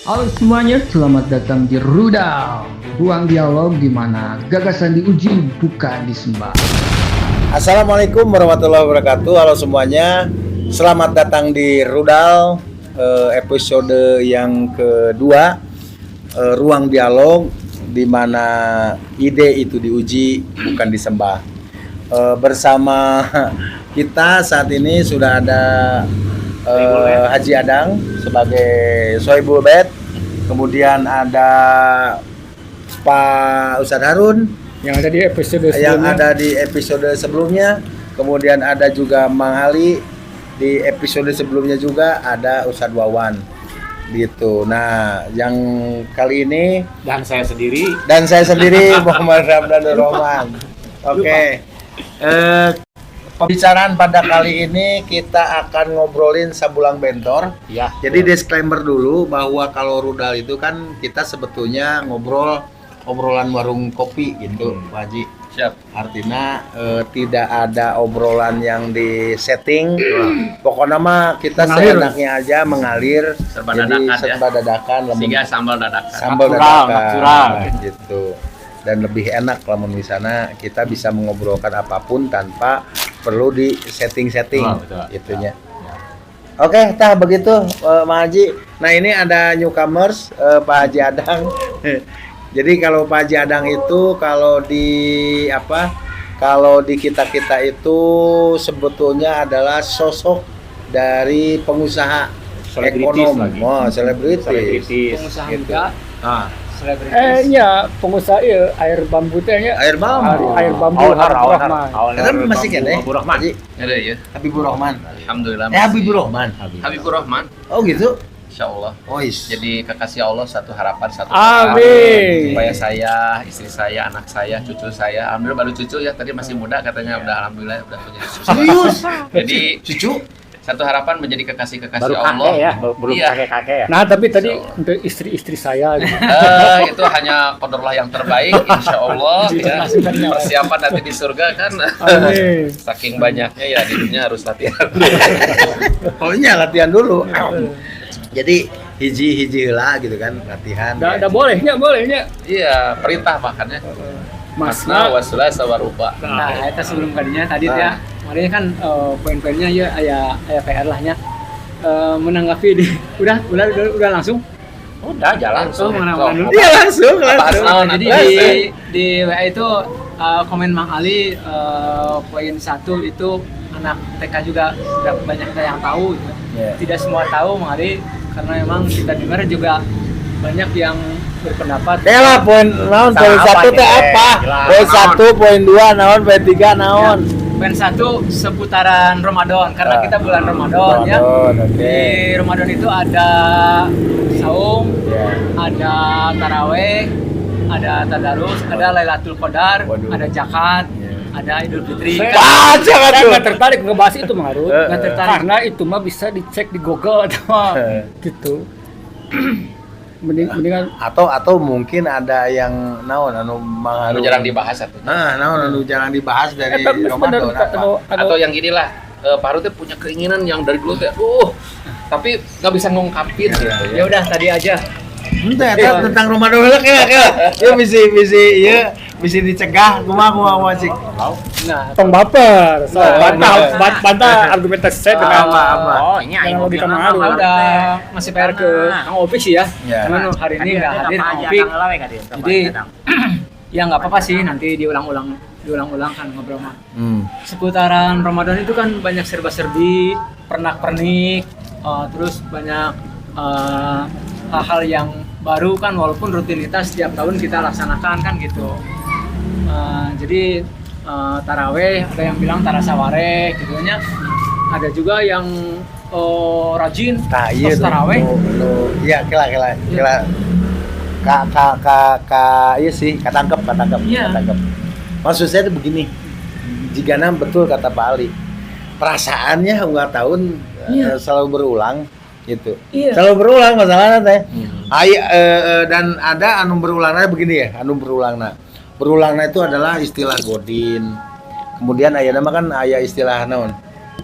Halo semuanya, selamat datang di Rudal, ruang dialog di mana gagasan diuji bukan disembah. Assalamualaikum warahmatullahi wabarakatuh. Halo semuanya, selamat datang di Rudal episode yang kedua, ruang dialog di mana ide itu diuji bukan disembah. Bersama kita saat ini sudah ada Haji Adang sebagai Sohibul Bed, kemudian ada Pak Ustadz Harun yang ada di episode sebelumnya. Kemudian ada juga Mang Ali di episode sebelumnya, juga ada Ustadz Wawan gitu. Nah, yang kali ini Dan saya sendiri Muhammad Ramdan Rahman. Oke. Pembicaraan pada kali ini kita akan ngobrolin Sabulang Bentor. ya. Jadi disclaimer dulu bahwa kalau Rudal itu kan kita sebetulnya obrolan warung kopi gitu, Pak Haji. Siap. Artinya tidak ada obrolan yang di setting. Pokoknya mah kita seenaknya aja mengalir. Serba Jadi dadakan serba dadakan, Sehingga sambal dadakan. sambal Natural. dadakan gitu. Dan lebih enak kalau misalnya kita bisa mengobrolkan apapun tanpa perlu di setting-setting Betul. itunya. Oke, tah begitu Pak Haji. Nah, ini ada newcomers Pak Haji Adang. Jadi kalau Pak Haji Adang itu kalau di kita-kita itu sebetulnya adalah sosok dari pengusaha Selebritis ekonom. lagi. Oh, selebritis. pengusaha Gitu. muda, Ah, selebritis. Pengusaha air bambu teh nya. air bambu. Air bambu Habibur Rahman. Kan masih kan ya? Habibur Rahman. Haji Ada ya. Habibur Rahman. Alhamdulillah. Habibur Rahman. Habibur Rahman. Oh gitu. Insya Allah. Ois. Jadi kekasih Allah, satu harapan, satu Amin. supaya saya, istri saya, anak saya, cucu saya, alhamdulillah baru cucu ya, tadi masih muda katanya, udah alhamdulillah udah punya cucu. Serius? Jadi Cucu? satu harapan menjadi kekasih-kekasih Baru Allah. kakek ya, belum Iya. kakek ya. Nah, tapi tadi Insya Allah. untuk istri-istri saya gitu. Itu hanya kodorlah yang terbaik, insya Allah ya. Persiapan nanti di surga kan. Amin. Saking banyaknya ya di dunia harus latihan. Pokoknya latihan dulu. Jadi hiji lah gitu kan, latihan. Udah bolehnya. Iya, perintah makannya. Masna Masna. wasula sawaruba. Nah, itu sebelum kadinya tadi ya, makanya kan poin-poinnya ya aya PR lah nya. Menanggapi di udah langsung. Udah jalan Oh, mana dulu. Iya langsung. Bahas naon Jadi di WA itu komen Mang Ali poin 1 itu anak TK juga sudah banyak kita yang tahu. Gitu. Iya. Tidak semua tahu Mang Ali karena memang kita dengar juga banyak yang berpendapat. Lah poin naon, poin Apa 1 teh nih? apa? Jelas. Poin 1, poin 2 naon, poin 3 naon? Poin 1 seputaran Ramadan karena kita bulan Ramadan ya. Oke. Di Ramadan itu ada saum, Ya. ada taraweh, ada tadarus, ada Lailatul Qadar, Waduh. ada zakat, ada Idul Fitri. Baca kan Saya tuh. nggak tertarik ngebahas itu Mang Arun. Nggak tertarik. Karena itu mah bisa dicek di Google atau mah gitu. Mendingan Atau mungkin ada yang naon anu Mang Anu Harun. jarang dibahas satu. Nah, naon anu jarang dibahas dari tapi Ramadan apa? Atau yang gini lah, Pak Harun tuh punya keinginan yang dari dulu teh, tapi nggak bisa ngungkapin gitu Ya ya. udah tadi aja. Henteu eta tentang Ramadan heula kaya. Ya misi dicegah kumaha cik. Nah, tong baper. So, bantah argumentasi saya dengan Apa? dengan logika Mang Arun. udah ngasih PR ke Kang Opi sih ya. Ya. Cuman hari ini nggak hadir Kang Opi. Jadi ya nggak apa-apa sih nanti diulang-ulang kan ngobrol mah. Seputaran Ramadan itu kan banyak serba-serbi, pernak-pernik, terus banyak hal-hal yang baru kan walaupun rutinitas setiap tahun kita laksanakan kan gitu. Jadi taraweh ada yang bilang tarasaware gitu nya. Ada juga yang rajin Nah, iya pas taraweh. Iya, kela. Iya sih, katangkep. Iya. Maksud saya itu begini. Jigana betul kata Pak Ali. Perasaannya enggak tahun Iya. selalu berulang gitu. Iya. Selalu berulang masalahnya teh. Dan ada anu berulangnya begini ya, berulangnya itu adalah istilah godin. Kemudian aya nama kan aya istilah naon?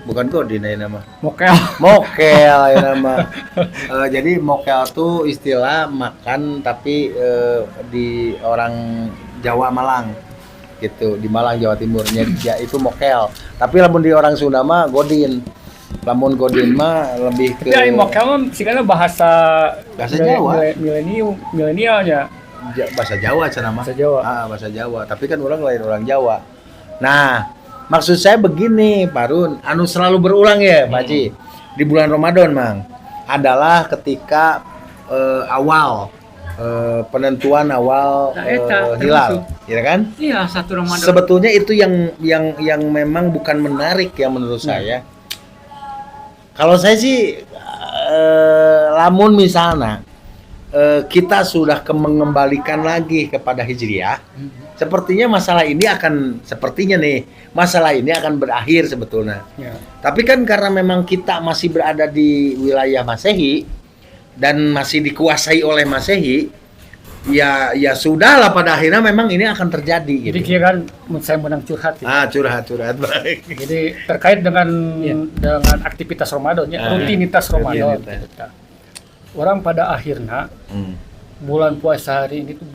bukan Godin ya nama. Mokel. Mokel ya nama. Jadi mokel tuh istilah makan tapi di orang Jawa Malang gitu, di Malang Jawa Timurnya ya itu mokel. Tapi lamun di orang Sunda mah Godin. Lamun Godin mah lebih ke Ya, mokel mah sikarna bahasa Jawa. milenialnya. Bahasa Jawa cenah mah. Bahasa Jawa. Bahasa Jawa. Tapi kan orang lain orang Jawa. Nah, maksud saya begini, Pak Run, anu selalu berulang ya, Pak Haji. Di bulan Ramadan, Mang, adalah ketika awal penentuan awal hilal, ya kan? Iya, 1 Ramadan. Sebetulnya itu yang memang bukan menarik ya menurut saya. Kalau saya sih lamun misalnya kita sudah mengembalikan lagi kepada Hijriah, sepertinya masalah ini akan berakhir sebetulnya. Ya. Tapi kan karena memang kita masih berada di wilayah Masehi dan masih dikuasai oleh Masehi, ya sudahlah pada akhirnya memang ini akan terjadi Jadi gitu. kia kan saya menang curhat ya. Curhat baik. Jadi terkait dengan aktivitas Ramadan ya, rutinitas Ramadan. Rutinitas. Gitu. Orang pada akhirnya bulan puasa hari ini tuh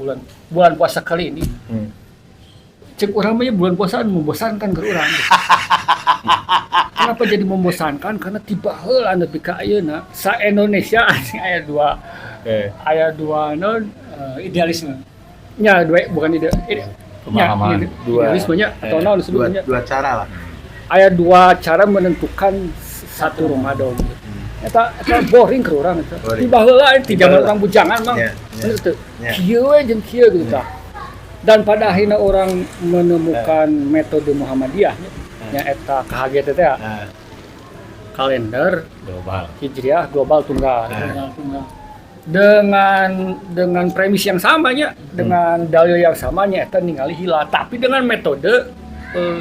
bulan puasa kali ini cek orang banyak bulan puasa membosankan ke orang. Kenapa jadi membosankan? Karena tiba heula nepi ka ayeuna sa Indonesia aya dua idealisme. Ya, bukan Pemahaman. Idealismenya atau naon disebutnya. Dua cara lah. Aya 2 cara menentukan 1 Ramadan. Eta boring ke orang eta. Tiba heula ti zaman orang bujangan mah. Bener teu. Kieu we jeung kieu gitu tah. Dan pada akhirnya orang menemukan metode Muhammadiyah nya eta KHGT teh. Kalender Global. Hijriah global tunggal. Dengan premis yang samanya, dengan dalil yang samanya eta ningali hilal, tapi dengan metode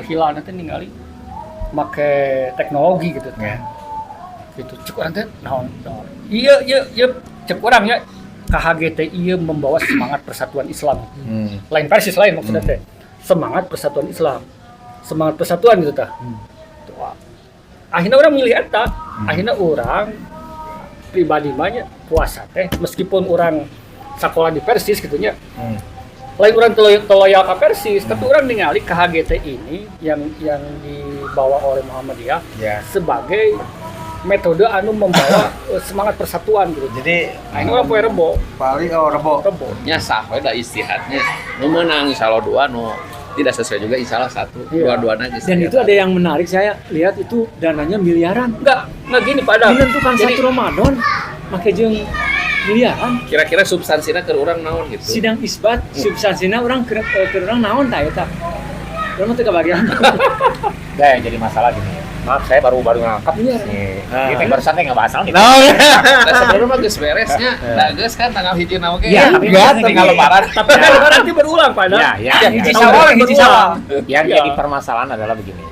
hilal teh ningali make teknologi gitu teh. Gitu cek urang teh naon. Iya cek urang nya KHGT ieu membawa semangat persatuan Islam. Lain persis lain maksudnya teh. Semangat persatuan Islam. Semangat persatuan gitu tah. Akhirnya orang milih eta. Akhirnya orang pribadi banyak puasa teh meskipun orang sekolah di Persis gitu nya. Lain orang loyal ke Persis, tapi orang ningali KHGT ini yang dibawa oleh Muhammadiyah sebagai metode anu membawa semangat persatuan gitu. Jadi ini orang poe Rebo. paling Rebo. Nya sah we da istihadnya. Nu meunang insyaallah 2, nu tidak sesuai juga insyaallah 1. Dua-duana geus. Dan itu ada yang menarik, saya lihat itu dananya miliaran. Enggak gini pada. Menentukan 1 Ramadan make jeung miliaran. Kira-kira substansina keur urang naon gitu. Sidang isbat substansina orang keur urang naon tah eta. Urang teh kebagian. Jadi masalah gini. Maaf, saya baru ngangkap nih. Kita barusan teh ngebahas soal Nah, Nah, sebelum mah geus beresnya. Da geus kan tanggal 1 na oge. Ya, tapi tinggal lebaran. Tapi nanti berulang pada. hiji sawal. Yang jadi permasalahan adalah begini.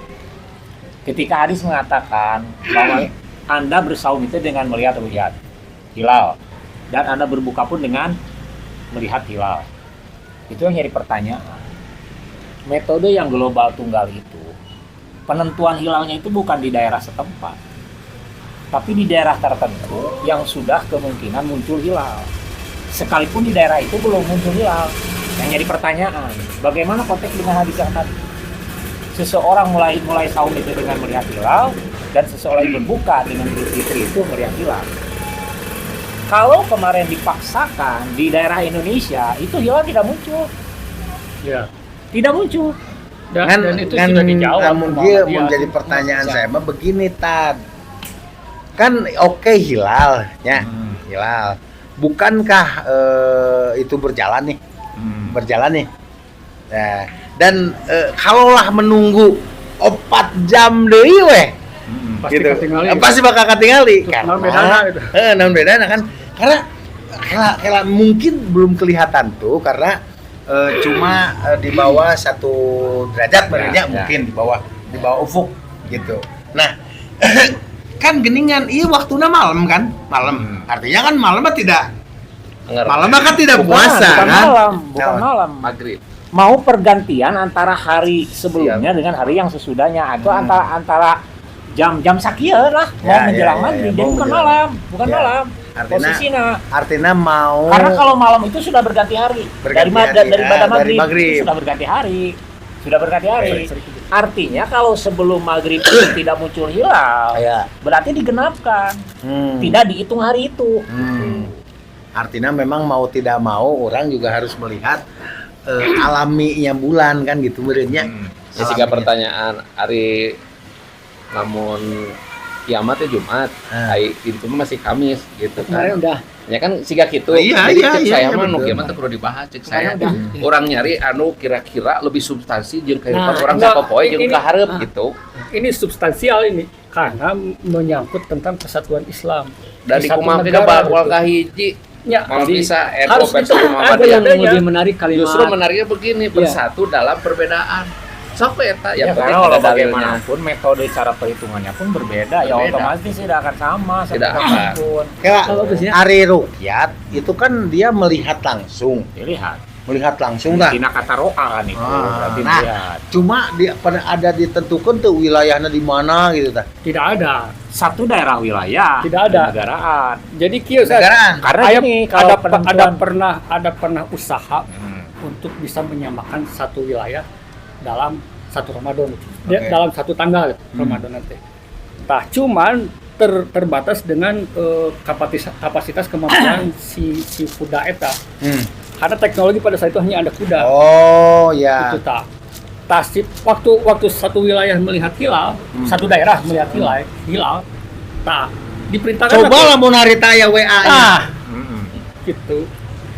Ketika hadis mengatakan bahwa Anda bersaum itu dengan melihat ru'yat hilal dan Anda berbuka pun dengan melihat hilal. Itu yang jadi pertanyaan. Metode yang global tunggal itu penentuan hilalnya itu bukan di daerah setempat, tapi di daerah tertentu yang sudah kemungkinan muncul hilal. Sekalipun di daerah itu belum muncul hilal. Yang jadi pertanyaan, bagaimana konteks dengan hadis yang tadi? Seseorang mulai saum itu dengan melihat hilal, dan seseorang berbuka dengan Idul Fitri itu melihat hilal. Kalau kemarin dipaksakan di daerah Indonesia, itu hilal tidak muncul. Ya. Tidak muncul. Dan itu sudah dijawab. Dia menjadi pertanyaan saya mah begini Tad. Kan oke hilal ya. Hilal. Bukankah itu berjalan nih? Berjalan nih. Nah, dan kalaulah menunggu 4 jam deui weh. Pasti Gitu. ketinggali. Pasti bakal ketinggali karena naon bedana gitu. naon bedana kan karena mungkin belum kelihatan tuh karena cuma di bawah 1 derajat berarti mungkin di bawah ufuk gitu. Nah, kan geningan iya waktunya malam kan? Malam. Artinya kan malam mah tidak malam kan tidak puasa kan? Bukan malam. Maghrib. Mau pergantian antara hari sebelumnya dengan hari yang sesudahnya atau antara jam sakieun lah mau Ya, menjelang ya, maghrib ya, dan mau bukan menjelang. malam, bukan Ya. malam. Artinya- Posisinya. Artinya mau Karena kalau malam itu sudah berganti hari. Berganti hari, Daripada dari maghrib, maghrib. itu sudah berganti hari. Sudah berganti hari. Artinya kalau sebelum maghrib itu tidak muncul hilal, ya. berarti digenapkan. Tidak dihitung hari itu. Artinya memang mau tidak mau orang juga harus melihat alaminya bulan kan gitu menurutnya. Ya jika pertanyaan hari namun kiamatnya Jumat, hari itu mah masih Kamis gitu Kemarin kan. udah. Ya kan siga gitu. Iya, Jadi iya, cek iya, saya iya, mah nu betul. kieu mah teu kudu dibahas cek saya. Kemarin udah. Orang nyari anu kira-kira lebih substansi jeung kehidupan Nah, orang enggak, sapopoe jeung ini- kaharep gitu. Ini substansial ini karena menyangkut tentang kesatuan Islam. Dan Di satu dikumaha kita negara, bakal gitu. kahiji Ya, malah Jadi, bisa harus versi itu Ada Muhammadiyah. yang adanya. lebih menarik kalimat. Justru menariknya begini, bersatu dalam perbedaan. Sok eta Ya, yang penting karena ada walau dalilnya. bagaimanapun metode cara perhitungannya pun berbeda, ya Berbeda. otomatis tidak akan sama Tidak akan. apapun. Kayak Oh, bagus ya. Ari Rukyat itu kan dia melihat langsung lah. Tina kata roa kan itu, berarti nah, melihat. cuma dia pada ada ditentukan tuh wilayahnya di mana gitu tah. tidak ada. Satu daerah wilayah, Tidak ada. negaraan. Jadi kieu saya Negaraan. Karena ada, gini, ada, kalau ada pernah usaha untuk bisa menyamakan satu wilayah dalam satu Ramadan, Oke. dalam satu tanggal Ramadan nanti. Nah, cuman terbatas dengan kapasitas kemampuan si kuda eta. Karena teknologi pada saat itu hanya ada kuda. Oh ya. Itu tak. Waktu satu wilayah melihat hilal, satu daerah melihat hilal, tak diperintahkan Coba lah mau narita ya WA-nya. gitu.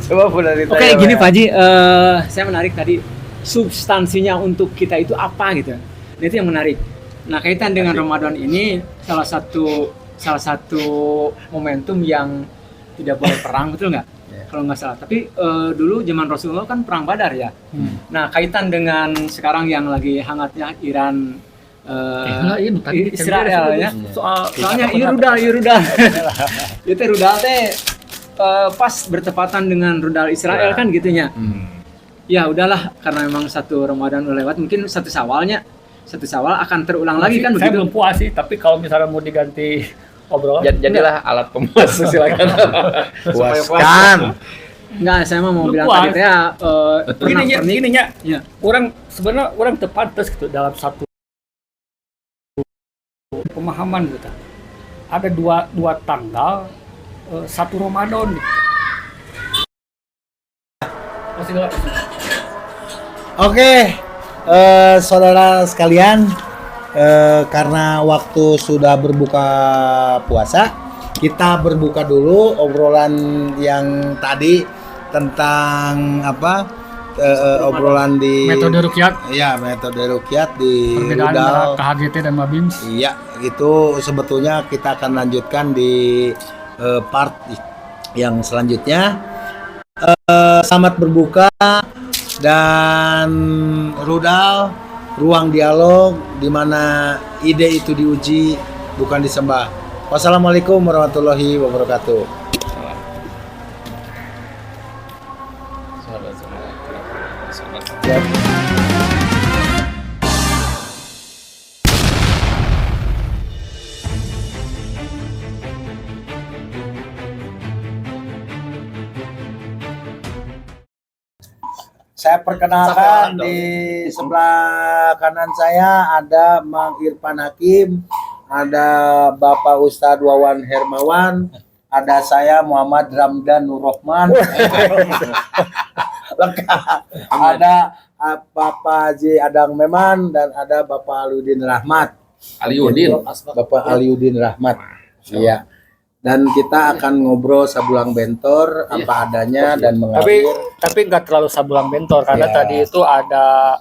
Coba mau narita. Oke, gini Pak Haji, saya menarik tadi substansinya untuk kita itu apa gitu. Nah, itu yang menarik. Nah, kaitan dengan Ramadan ini salah satu momentum yang tidak boleh perang, betul nggak? Kalau nggak salah. Tapi dulu zaman Rasulullah kan perang Badar ya. Nah, kaitan dengan sekarang yang lagi hangatnya Iran Israel ya. Soalnya rudal. Itu rudal teh pas bertepatan dengan rudal Israel kan gitunya. Ya udahlah, karena memang satu Ramadan udah lewat, mungkin satu Syawal akan terulang lagi kan Saya begitu. belum puas sih, tapi kalau misalnya mau diganti obrolan, Jadilah alat pemuas silakan. Puaskan. Enggak, saya mau Lu bilang puas. tadi teh gininya, ya. orang tepat gitu dalam satu pemahaman gitu. Ada dua tanggal satu Ramadan. Gitu. Oke, saudara sekalian, karena waktu sudah berbuka puasa, kita berbuka dulu obrolan yang tadi tentang apa? Obrolan di Metode rukyat, ya metode rukyat di perbedaan Rudal. antara KHGT dan Mabims. Iya, itu sebetulnya kita akan lanjutkan di part yang selanjutnya. Selamat berbuka dan Rudal, ruang dialog di mana ide itu diuji bukan disembah. Wassalamualaikum warahmatullahi wabarakatuh. Saya perkenalkan di sebelah kanan saya ada Mang Irfan Hakim, ada Bapak Ustadz Wawan Hermawan, ada saya Muhammad Ramdan Nur Rahman, lengkap. Ada Bapak Haji Adang Meman dan ada Bapak Aliudin Rahmat. Aliudin. Bapak Aliudin Rahmat. Iya. Dan kita akan ngobrol sabulang bentor apa adanya dan mengalir. Tapi nggak terlalu sabulang bentor karena Ya. tadi itu ada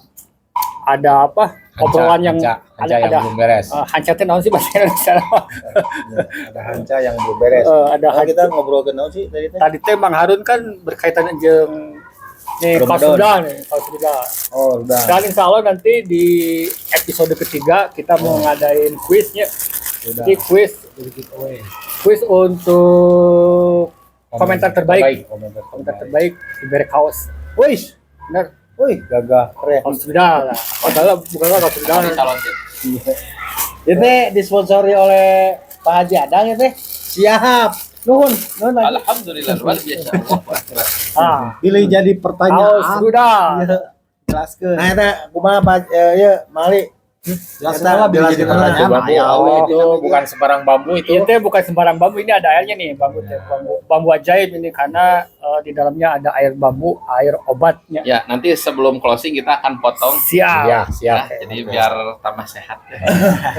apa obrolan yang Hanca yang belum beres. hancatnya naon sih bahasa Indonesia. Ada hanca yang belum beres. Ada Nah, kita ngobrol ke naon sih tadi teh? Tadi teh Mang Harun kan berkaitan jeung nih Ramadan. Kausuda. Oh, udah. Dan insya Allah nanti di episode ketiga kita mau ngadain quiznya. Udah. Jadi quiz untuk komentar terbaik. Komentar terbaik di Berek House. Wih, Benar. wih, gagah keren. Kausuda lah. Bukan kausuda. Calon sih. Ini disponsori oleh Pak Haji Adang ya teh. Siap. Nuhun lagi. Alhamdulillah luar biasa. Pilih jadi Haus pertanyaan. rudal. Jelaskeun. Nah eta kumaha Pak ya Mali. Jelaskeun Eta lah bila jadi jelaskeun lah. pertanyaan. Bambu, itu bukan sembarang bambu itu. Itu bukan sembarang bambu, ini ada airnya nih, bambu ajaib ini karena di dalamnya ada air bambu, air obatnya. Ya, nanti sebelum closing kita akan potong. Siap. Ya, siap. Ya, jadi biar tambah sehat.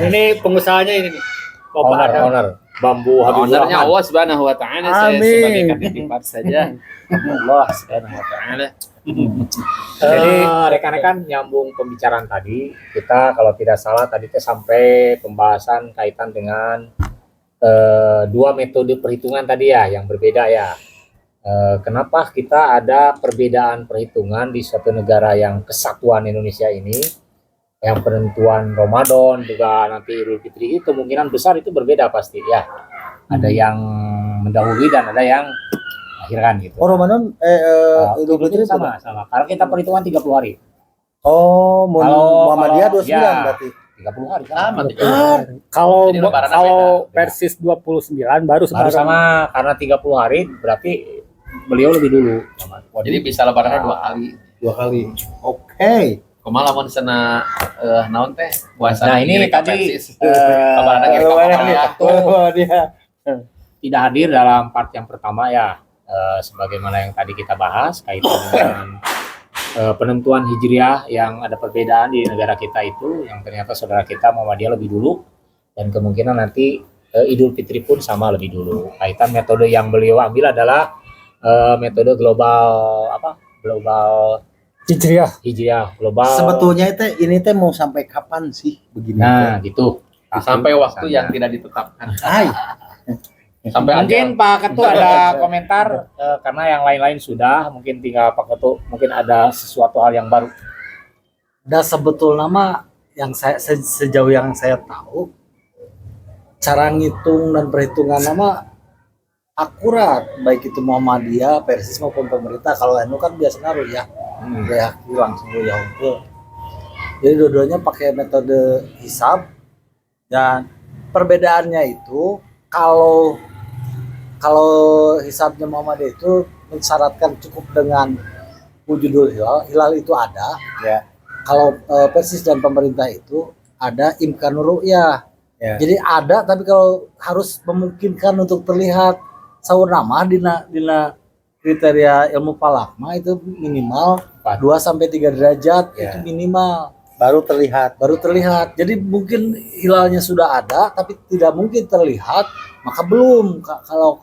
Ini pengusahanya ini nih. Bapak Adam. Owner bambu Habibur Ownernya Rahman. Allah Subhanahu wa taala, saya Amin. sebagai kandidat saja. Allah Subhanahu wa taala. Jadi rekan-rekan nyambung pembicaraan tadi, kita kalau tidak salah tadi teh sampai pembahasan kaitan dengan dua metode perhitungan tadi ya yang berbeda ya. Kenapa kita ada perbedaan perhitungan di suatu negara yang kesatuan Indonesia ini, yang penentuan Ramadan juga nanti Idul Fitri itu kemungkinan besar itu berbeda pasti ya. Ada yang mendahului dan ada yang akhiran gitu. Oh Ramadan Idul Fitri sama. Karena kita perhitungan 30 hari. Oh, Kalau- Muhammadiyah kalau- 29 ya. berarti. 30 hari kan? Sama Kalau Jadi lebarannya kalau beda. Persis 29 baru Baru sekarang. sama karena 30 hari berarti beliau lebih dulu. Jadi bisa lebarannya 2 kali. 2 kali. Oke. Kumaha lamun sana naon teh puasa. Nah ini tadi Lebarannya kayak Lebaran kapal ya. Oh, dia. tidak hadir dalam part yang pertama ya. Sebagaimana yang tadi kita bahas kaitan dengan penentuan Hijriah yang ada perbedaan di negara kita itu, yang ternyata saudara kita Muhammadiyah lebih dulu dan kemungkinan nanti Idul Fitri pun sama lebih dulu. Kaitan metode yang beliau ambil adalah metode global global Hijriah global. Sebetulnya ini teh mau sampai kapan sih begini? Nah gitu. Sampai waktu yang tidak ditetapkan. Hai. Sampai Mungkin Pak Ketua ada komentar karena yang lain-lain sudah, mungkin tinggal Pak Ketua mungkin ada sesuatu hal yang baru. Dan sebetulnya mah yang saya sejauh yang saya tahu cara ngitung dan perhitungan nama akurat, baik itu Muhammadiyah, Persis maupun pemerintah. Kalau anu kan biasanya ya langsung ya unggul. Jadi dua-duanya pakai metode hisab dan perbedaannya itu kalau hisabnya Muhammadiyah itu mensyaratkan cukup dengan wujudul hilal itu ada Ya. kalau Persis dan pemerintah itu ada imkanur ru'yah. Ya. Jadi ada tapi kalau harus memungkinkan untuk terlihat sahur nama dina kriteria ilmu falak mah itu minimal 2 sampai 3 derajat Ya. itu minimal Baru terlihat. jadi mungkin hilalnya sudah ada tapi tidak mungkin terlihat maka belum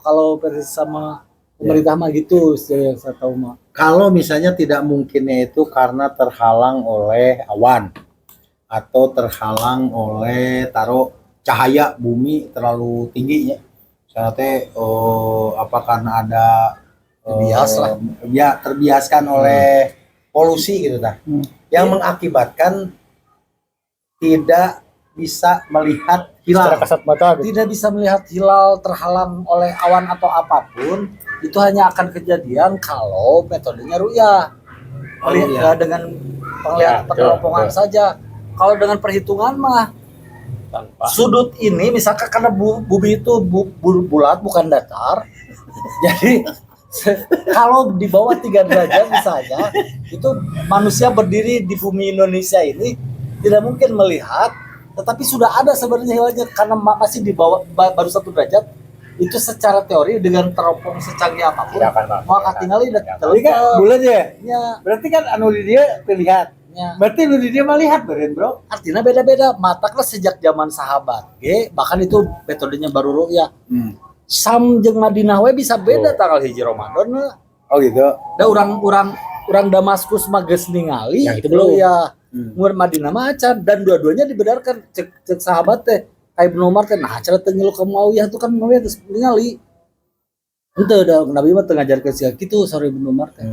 kalau Persis sama pemerintah mah gitu sejauh yang saya tahu mah. Kalau misalnya tidak mungkinnya itu karena terhalang oleh awan atau terhalang oleh cahaya bumi terlalu tinggi ya. Misalnya teh karena ada Terbias lah. Ya terbiaskan oleh polusi gitu dah. Yang mengakibatkan tidak bisa melihat hilal. Secara kasat mata gitu. Tidak bisa melihat hilal terhalang oleh awan atau apapun itu hanya akan kejadian kalau metodenya ru'yah. Ru'yah. Dengan penglihatan penerompongan saja. Kalau dengan perhitungan mah sudut ini misalkan karena bumi itu bulat bukan datar. Jadi kalau di bawah 3 derajat misalnya itu manusia berdiri di bumi Indonesia ini tidak mungkin melihat, tetapi sudah ada sebenarnya hilalnya karena masih di bawah baru 1 derajat. Itu secara teori dengan teropong secanggih apapun Tidak akan, Pak. mau tinggal Tidak akan. Tapi kan bulan ya. ya, Berarti kan anu di dia terlihat. ya. Berarti anu di dia melihat beren, Bro. Artinya beda-beda. Mataklah sejak zaman sahabat bahkan itu metodenya baru ru'yah. Sam jeung Madinah we bisa beda tanggal hiji Ramadan. Oh gitu. Da urang Damaskus mah geus ningali. Yang itu belum. Ya. Mun Madinah mah acan dan dua-duanya dibenarkan cek sahabat teh. Kayak Ibnu Umar teh nah cara teu ngilu ka Muawiyah tuh kan Muawiyah geus ningali. Henteu da Nabi mah teu ngajarkeun sia kitu sore Ibnu Umar teh.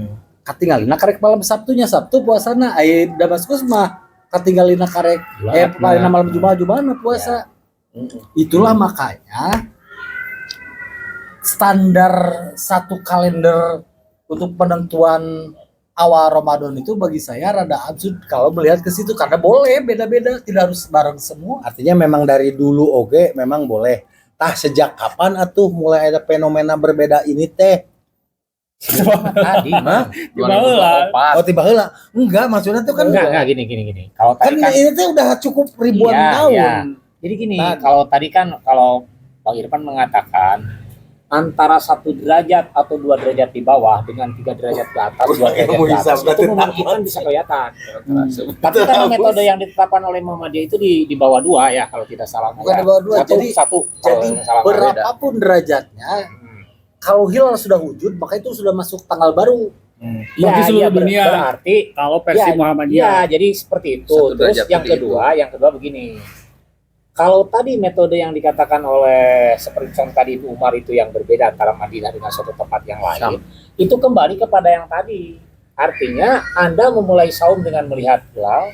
Katinggalina karek malam Sabtunya Sabtu puasana aya Damaskus mah katinggalina karek palina malam Jumat puasa. Itulah makanya standar satu kalender untuk penentuan awal Ramadan itu bagi saya rada absurd kalau melihat ke situ karena boleh beda-beda, tidak harus bareng semua. Artinya memang dari dulu oke memang boleh. Tah sejak kapan atuh mulai ada fenomena berbeda ini teh? Tadi mah. 2024. Oh tiba heula. Enggak, maksudnya tuh kan Enggak gini. Kalau kan tadi kan ini tuh udah cukup ribuan Iya, tahun. iya. Jadi gini, kalau tadi kan kalau Bang Irfan mengatakan antara 1 derajat atau 2 derajat di bawah dengan 3 derajat ke atas, 2 derajat ke atas itu memungkinkan bisa kelihatan. Tapi karena metode yang ditetapkan oleh Muhammadiyah itu di bawah 2 ya kalau tidak salah. Bukan di bawah 2, jadi berapapun derajatnya, kalau hilal sudah wujud maka itu sudah masuk tanggal baru. Bagi seluruh dunia. Berarti Kalau versi Muhammadiyah. ya, jadi seperti itu. 1 Terus derajat yang kedua begini. Kalau tadi metode yang dikatakan oleh seperti contoh tadi Ibu Umar itu yang berbeda antara Madinah dengan suatu tempat yang lain, itu kembali kepada yang tadi. Artinya Anda memulai saum dengan melihat hilal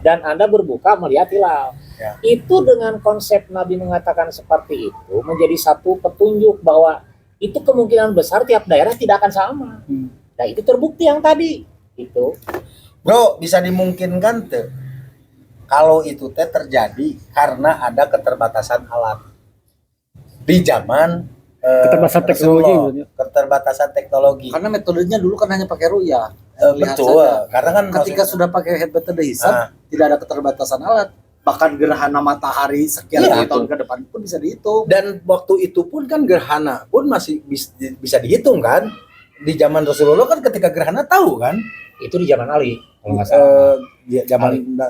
dan Anda berbuka melihat hilal. Ya. Itu dengan konsep Nabi mengatakan seperti itu menjadi satu petunjuk bahwa itu kemungkinan besar tiap daerah tidak akan sama. Nah, itu terbukti yang tadi. Itu. Bro, bisa dimungkinkan tuh kalau itu teh terjadi karena ada keterbatasan alat di zaman Keterbatasan teknologi Rasulullah. gitu ya. Keterbatasan teknologi. Karena metodenya dulu kan hanya pakai ru'yah. Lihat Betul. saja. Karena kan Ketika maksudnya- sudah pakai metode hisab, tidak ada keterbatasan alat. Bahkan gerhana matahari sekian Iya, tahun ke depan pun bisa dihitung. dan waktu itu pun kan gerhana pun masih bisa dihitung kan. Di zaman Rasulullah kan ketika gerhana tahu kan. Itu di zaman Ali kalau nggak salah.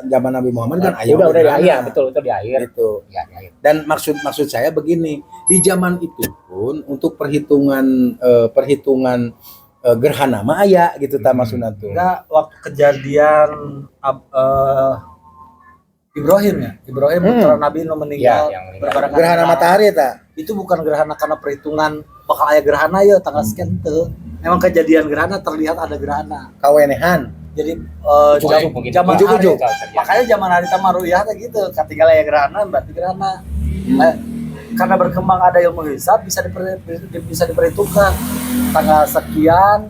Zaman Nabi Muhammad kan ayat udah di akhir, betul itu di akhir. Gitu. Ya, di akhir. Dan maksud saya begini, di zaman itu pun untuk perhitungan gerhana mah aya gitu ta maksudna tuh. Enggak, waktu kejadian Ibrahim ya. Ibrahim putra Nabi nu meninggal Ya, yang meninggal. berbarengan Gerhana dengan- matahari ta. Itu bukan gerhana karena perhitungan bakal aya gerhana ya tanggal sekian teu. Memang kejadian gerhana terlihat ada gerhana. Kawenehan. Jadi Ujuk-ujuk mungkin. zaman Ujuk-ujuk. hari, makanya zaman hari tamaruyah gitu. Ketika aya gerhana berarti gerhana. Karena berkembang ada ilmu hisab bisa diperhitungkan tanggal sekian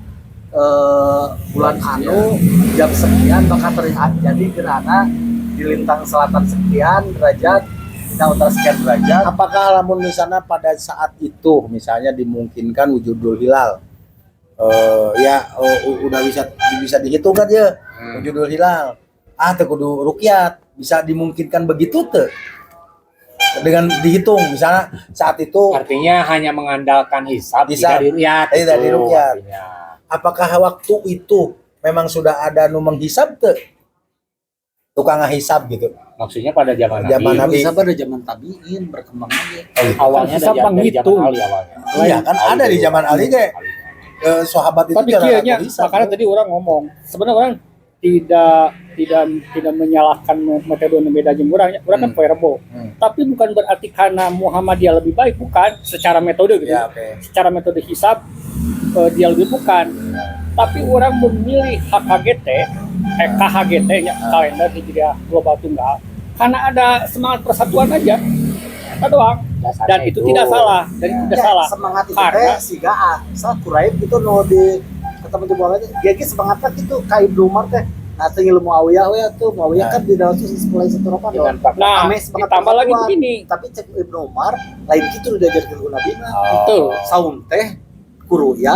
bulan anu jam sekian bakal terlihat jadi gerhana di lintang selatan sekian derajat, lintang utara sekian derajat. Apakah lamun misalnya pada saat itu misalnya dimungkinkan wujudul hilal udah bisa dihitung kan ya wujudul hilal teu kudu rukyat bisa dimungkinkan begitu tuh dengan dihitung misalnya saat itu Artinya hanya mengandalkan hisab, Hisab. tidak dirukyat. Tidak itu dirukyat. artinya. apakah waktu itu memang sudah ada nu menghisab tuh tukang ngahisab gitu Maksudnya pada zaman Zaman Nabi. Nabi. Hisab ada zaman tabiin berkembang aja. Awalnya Hisab dari menghitung. zaman Ali awalnya. iya kan ada di zaman Ali kayak sahabat itu Tapi jarang kayaknya ngaku hisab. makanya tadi orang ngomong sebenarnya orang tidak menyalahkan metode yang beda jeung urang ya. Urang kan poe Rebo. Tapi bukan berarti karena Muhammadiyah lebih baik, bukan secara metode gitu. Ya, oke. Secara metode hisab dia lebih bukan. Tapi orang memilih KHGT nya kalender Hijriah Global Tunggal karena ada semangat persatuan aja. Itu doang. Dasarnya Dan itu tidak salah, Semangat itu Karena- teh siga asal Quraib gitu nu di ketemu di bawah itu dia semangatnya gitu ka Ibnu Umar teh. Nah, teu ilmu Muawiyah we atuh. Muawiyah kan di dalam sekolah itu Ramadan. Dengan fakta. Nah, Ame semangat ditambah lagi persatuan. begini. Tapi cek Ibnu Umar lain gitu udah diajarkeun ku Nabi na. Itu. Saum teh kuruya,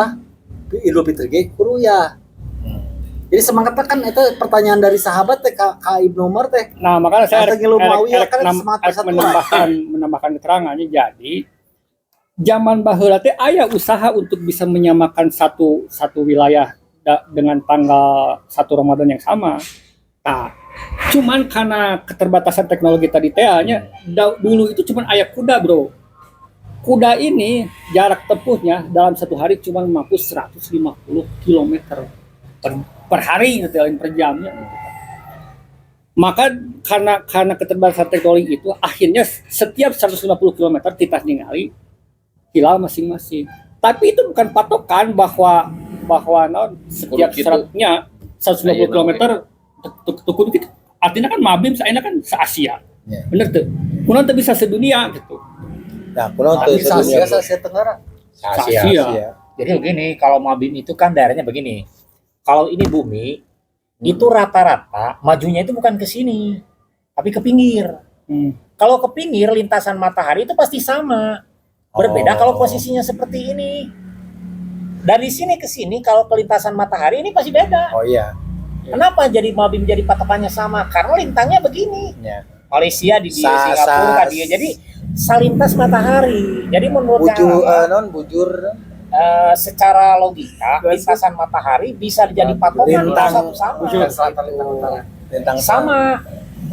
Idul Fitri ge kuruya. Jadi semangatnya kan itu pertanyaan dari sahabat teh ka Ibnu Umar teh. Nah, makanya saya Kata Ngilu Muawiyah kan semangat persatuan. menambahkan keterangannya. Jadi zaman baheula teh aya usaha untuk bisa menyamakan satu wilayah dengan tanggal 1 Ramadan yang sama. Nah, cuman karena keterbatasan teknologi tadi teh nya dulu itu cuman aya kuda, Bro. Kuda ini jarak tempuhnya dalam satu hari cuma mampu 150 km per hari gitu, per jamnya. Maka karena keterbatasan teknologi itu akhirnya setiap 150 km kita ningali hilal masing-masing. Tapi itu bukan patokan bahwa setiap seratnya 150 km tukun gitu. Artinya kan Mabim saena kan se-Asia. Ya. Bener tuh. Kunaon teu bisa sedunia gitu. Nah, kunaon teu Bisa sedunia. Asia Tenggara. Asia. Asia. Asia. Jadi begini, kalau Mabim itu kan daerahnya begini. kalau ini bumi itu rata-rata majunya itu bukan ke sini, tapi ke pinggir. Kalau ke pinggir lintasan matahari itu pasti sama. Berbeda kalau posisinya seperti ini. Dari sini ke sini kalau ke lintasan matahari ini pasti beda. Oh iya. Kenapa jadi Mabim jadi patokannya sama? Karena lintangnya begini. Ya. Malaysia di dia, Singapura dia. Jadi salintas matahari. Jadi menurut bujur secara logika lintasan matahari bisa jadi patokan lintang satu sama. Bujur selatan lintang utara. lintang Sama.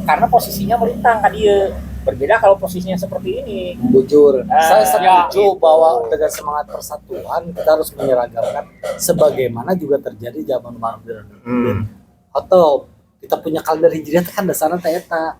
Karena posisinya melintang kan dia. Berbeda kalau posisinya seperti ini. bujur. Saya setuju bahwa dengan semangat persatuan kita harus menyeragamkan sebagaimana juga terjadi zaman modern. Atau kita punya kalender hijriah itu kan dasarnya eta.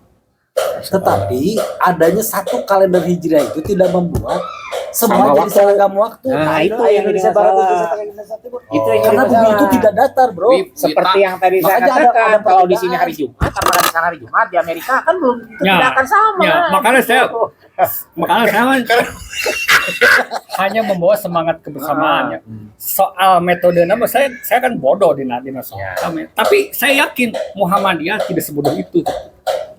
Tetapi adanya satu kalender hijriah itu tidak membuat semua jadi seragam waktu. Nah, itu yang Indonesia jadi Barat masalah. Indonesia Tengah, Indonesia Timur. Itu yang Karena jadi bumi masalah. itu tidak datar, bro. Seperti yang tadi saya Makanya ada katakan, kalau di perbedaan. sini hari Jumat sama di sana hari Jumat di Amerika kan belum tentu Ya. tidak akan sama. Ya, makanya saya- Gitu. Makanya saya hanya membawa semangat kebersamaannya. Soal metode nama saya kan bodoh di soal. Tapi saya yakin Muhammadiyah tidak sebodoh itu.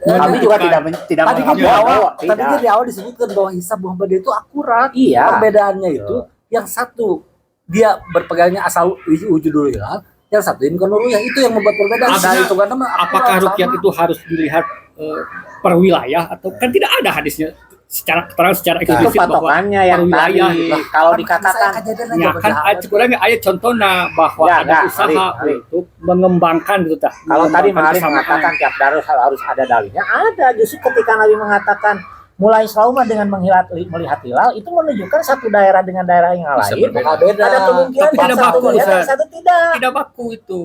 Kami juga tidak Tadi kan di menganggap awal, bahwa tadi kan di awal disebutkan bahwa hisab Muhammadiyah itu akurat. Iya. Perbedaannya itu yang satu dia berpegangnya asal wujudul hilal, yang satu ini yang itu yang membuat perbedaan. Artinya, Nah, itu kan nama apakah rukyat itu harus dilihat per wilayah atau kan tidak ada hadisnya secara keterangan secara itu eksplisit bahwa patokannya yang per tadi wilayah. kalau dikatakan Ya kan kurangnya ayat contohnya bahwa Ya, ada enggak, usaha Ari. untuk mengembangkan gitu tak. kalau tadi Mengembangkan Mali kesamaan. mengatakan tiap darus harus ada dalilnya, ada justru ketika Nabi mengatakan mulai sauma dengan melihat hilal itu menunjukkan satu daerah dengan daerah yang Bisa lain berbeda. beda. ada kemungkinan Tapi yang tidak satu baku, melihat yang Ustaz. satu tidak. Tidak baku itu.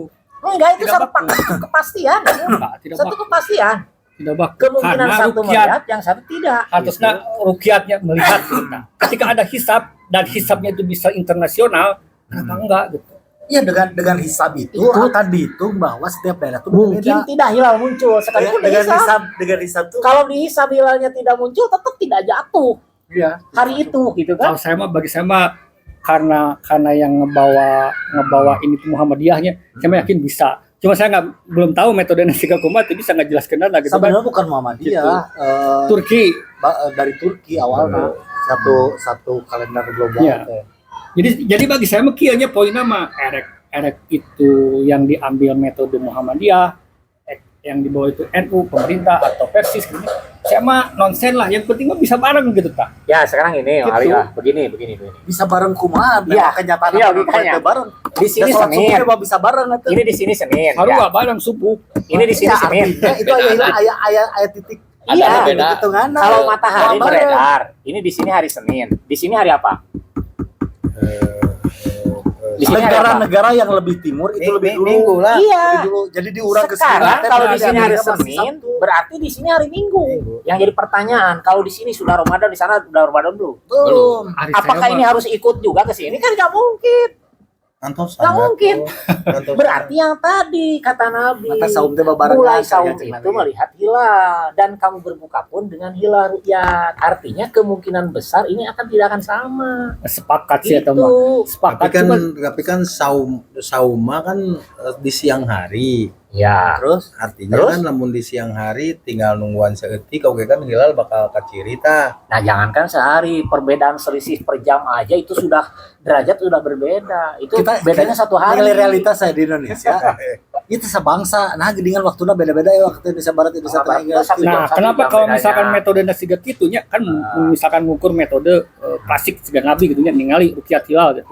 Enggak, itu Tidak satu baku. kepastian. Enggak, tidak Satu baku. kepastian. Tidak baku. Kemungkinan Karena satu rukyat melihat, yang satu tidak. harusnya rukyatnya melihat gitu. Nah, ketika ada hisab dan hisabnya itu bisa internasional, kenapa enggak gitu? Ya dengan hisab itu akan dihitung bahwa setiap daerah itu Mungkin berbeda. tidak hilal muncul sekalipun Dengan dihisab. dengan hisab itu Kalau dihisab hilalnya tidak muncul, tetap tidak jatuh iya. hari itu, gitu Kalau kan? saya mah bagi saya mah karena yang ngebawa ini tuh Muhammadiyahnya, saya mah yakin bisa. Cuma saya belum tahu metode Nasiga Kumat itu bisa ngejelaskan gitu kan. Sebenarnya bukan Muhammadiyah, Turki. dari Turki awalnya satu kalender global. Iya. Jadi bagi saya mah kieunya poinnya mah erek itu yang diambil metode Muhammadiyah, yang dibawa itu NU, pemerintah atau Persis gitu. Saya mah nonsen lah, yang penting mah bisa bareng gitu tak. Ya sekarang ini, Gitu. Ali lah, begini. Bisa bareng kumaha, Iya. kenyataan Iya, apa makanya. itu bareng. Di sini Ya, sholat Senin. subuh mah bisa bareng itu. Ini di sini Senin. Harus ya. bareng subuh. Ini di sini Ya, Senin. artinya itu ayat titik. Iya, beda. Hitunganna. Kalau matahari Bareng. beredar, ini di sini hari Senin. Di sini hari apa? Di sini hari apa? Negara-negara yang lebih timur itu lebih dulu. minggu lah. Iya. Lebih dulu. Jadi diurang ke sini. Sekarang kalau di sini hari Masih Senin, Sabtu. berarti di sini hari Minggu. Yang jadi pertanyaan, kalau di sini sudah Ramadan, di sana sudah Ramadan belum? Belum. Apakah ini harus ikut juga ke sini? Kan nggak mungkin. Antos Nggak mungkin. Antos. Berarti yang tadi kata Nabi, Mata saum teh babarengan, mulai saum saya itu melihat hilal dan kamu berbuka pun dengan hilal ru'yat. Artinya kemungkinan besar ini tidak akan sama. Sepakat sih atau Gitu. mah. Sepakat tapi kan sauma kan di siang hari. Ya. Terus Artinya Terus? kan namun di siang hari tinggal nungguan seeutik oke kan hilal bakal kaciri tah. Nah, jangankan sehari, perbedaan selisih per jam aja itu sudah derajat sudah berbeda. Itu bedanya satu hari. Nilai realitas saya di Indonesia itu sebangsa. Nah, dengan waktunya beda-beda ya waktu Indonesia Barat Indonesia Barat, Tengah. satu jam. Nah, kenapa jam kalau bedanya. misalkan metode nasigat gitunya kan misalkan ngukur metode klasik segan Nabi gitu nya ningali rukyat hilal gitu.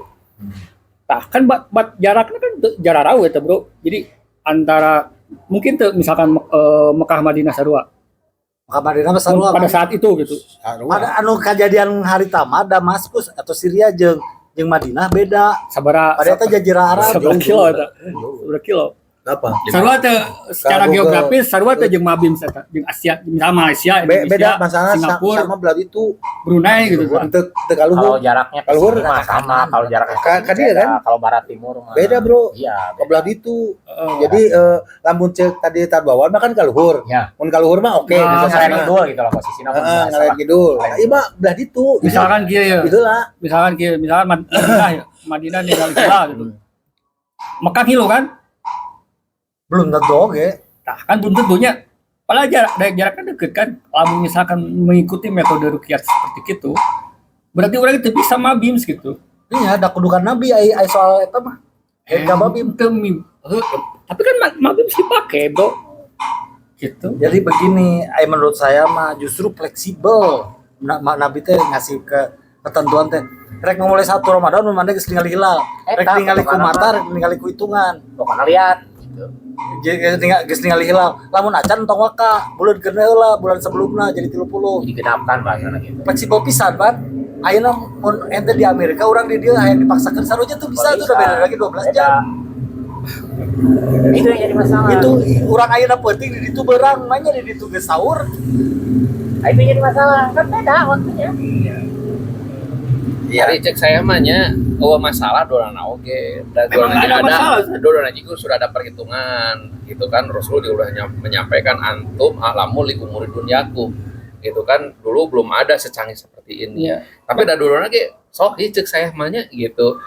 Tah kan bat jaraknya kan jarak raw eta, Bro. Jadi antara mungkin tuh misalkan Mekah Madinah sarua Madinah sarua pada saat itu gitu. ada anu kejadian hari tama Damaskus atau Syria jeung Madinah beda. Sabara Pada itu jazirah Arab. sabara kilo eta. Sabara kilo. Apa? Sarua teh secara Google. geografis sarua teh jeung Mabim eta, jeung Asia, misalnya Malaysia, Indonesia, Beda masalah Singapura, sama belah itu. Brunei gitu kan. Untuk Kalau kaluhur. jaraknya ke Kalau sini hur- mah sama, kalau jaraknya ke Ka- sini ka dia beda. kan? Kalau barat timur mah. Beda, Bro. Iya, Ke belah itu. Oh. Jadi lamun cek tadi tarbawan mah kan kaluhur. Ya. Mun kaluhur mah oke Nah, bisa Ngaren sama. ngidul gitu loh posisinya. Ngalahin kidul. Nah, iya mah belah itu. Misalkan kieu ya. Itulah. Misalkan Madinah ya. Madinah nih kali hilal gitu. Mekah hilo kan? Belum tentu oke. Nah, kan belum tentunya. Padahal jaraknya deket kan. Kalau misalkan mengikuti metode rukyat seperti itu, berarti orang itu bisa mabim gitu. Iya, ada kudukan Nabi ai soal eta mah. Ega mabim. Tapi kan mabim sih pakai, Bro. Gitu. Jadi begini, menurut saya mah justru fleksibel. Nabi teh ngasih ketentuan teh. Rek mulai 1 Ramadan mana geus ningali hilal. Rek ningali ku mata, rek ningali ku hitungan. Pokoknya lihat. Geus ningali hilal. Lamun acan tong waka, bulan kena heula, bulan sebelumna jadi 30. Digenapkan bahasana gitu. Fleksibel pisan, Pan. Ayeuna mun ente di Amerika urang di dieu hayang dipaksakeun saroja tuh bisa tuh udah beda lagi 12 jam. Itu yang jadi masalah. Itu urang ayeuna penting di ditu beurang mah nya di ditu geus sahur. Nah, itu yang jadi masalah. Kan beda waktunya. Hari cek saya mahnya masalah dorana oge dan Memang dorana ada masalah. dorana juga sudah ada perhitungan gitu kan. Rasul juga udah menyampaikan antum alamu likum muridun yakum gitu kan, dulu belum ada secanggih seperti ini. Iya. Tapi da dorana ge sok cek saya mahnya gitu,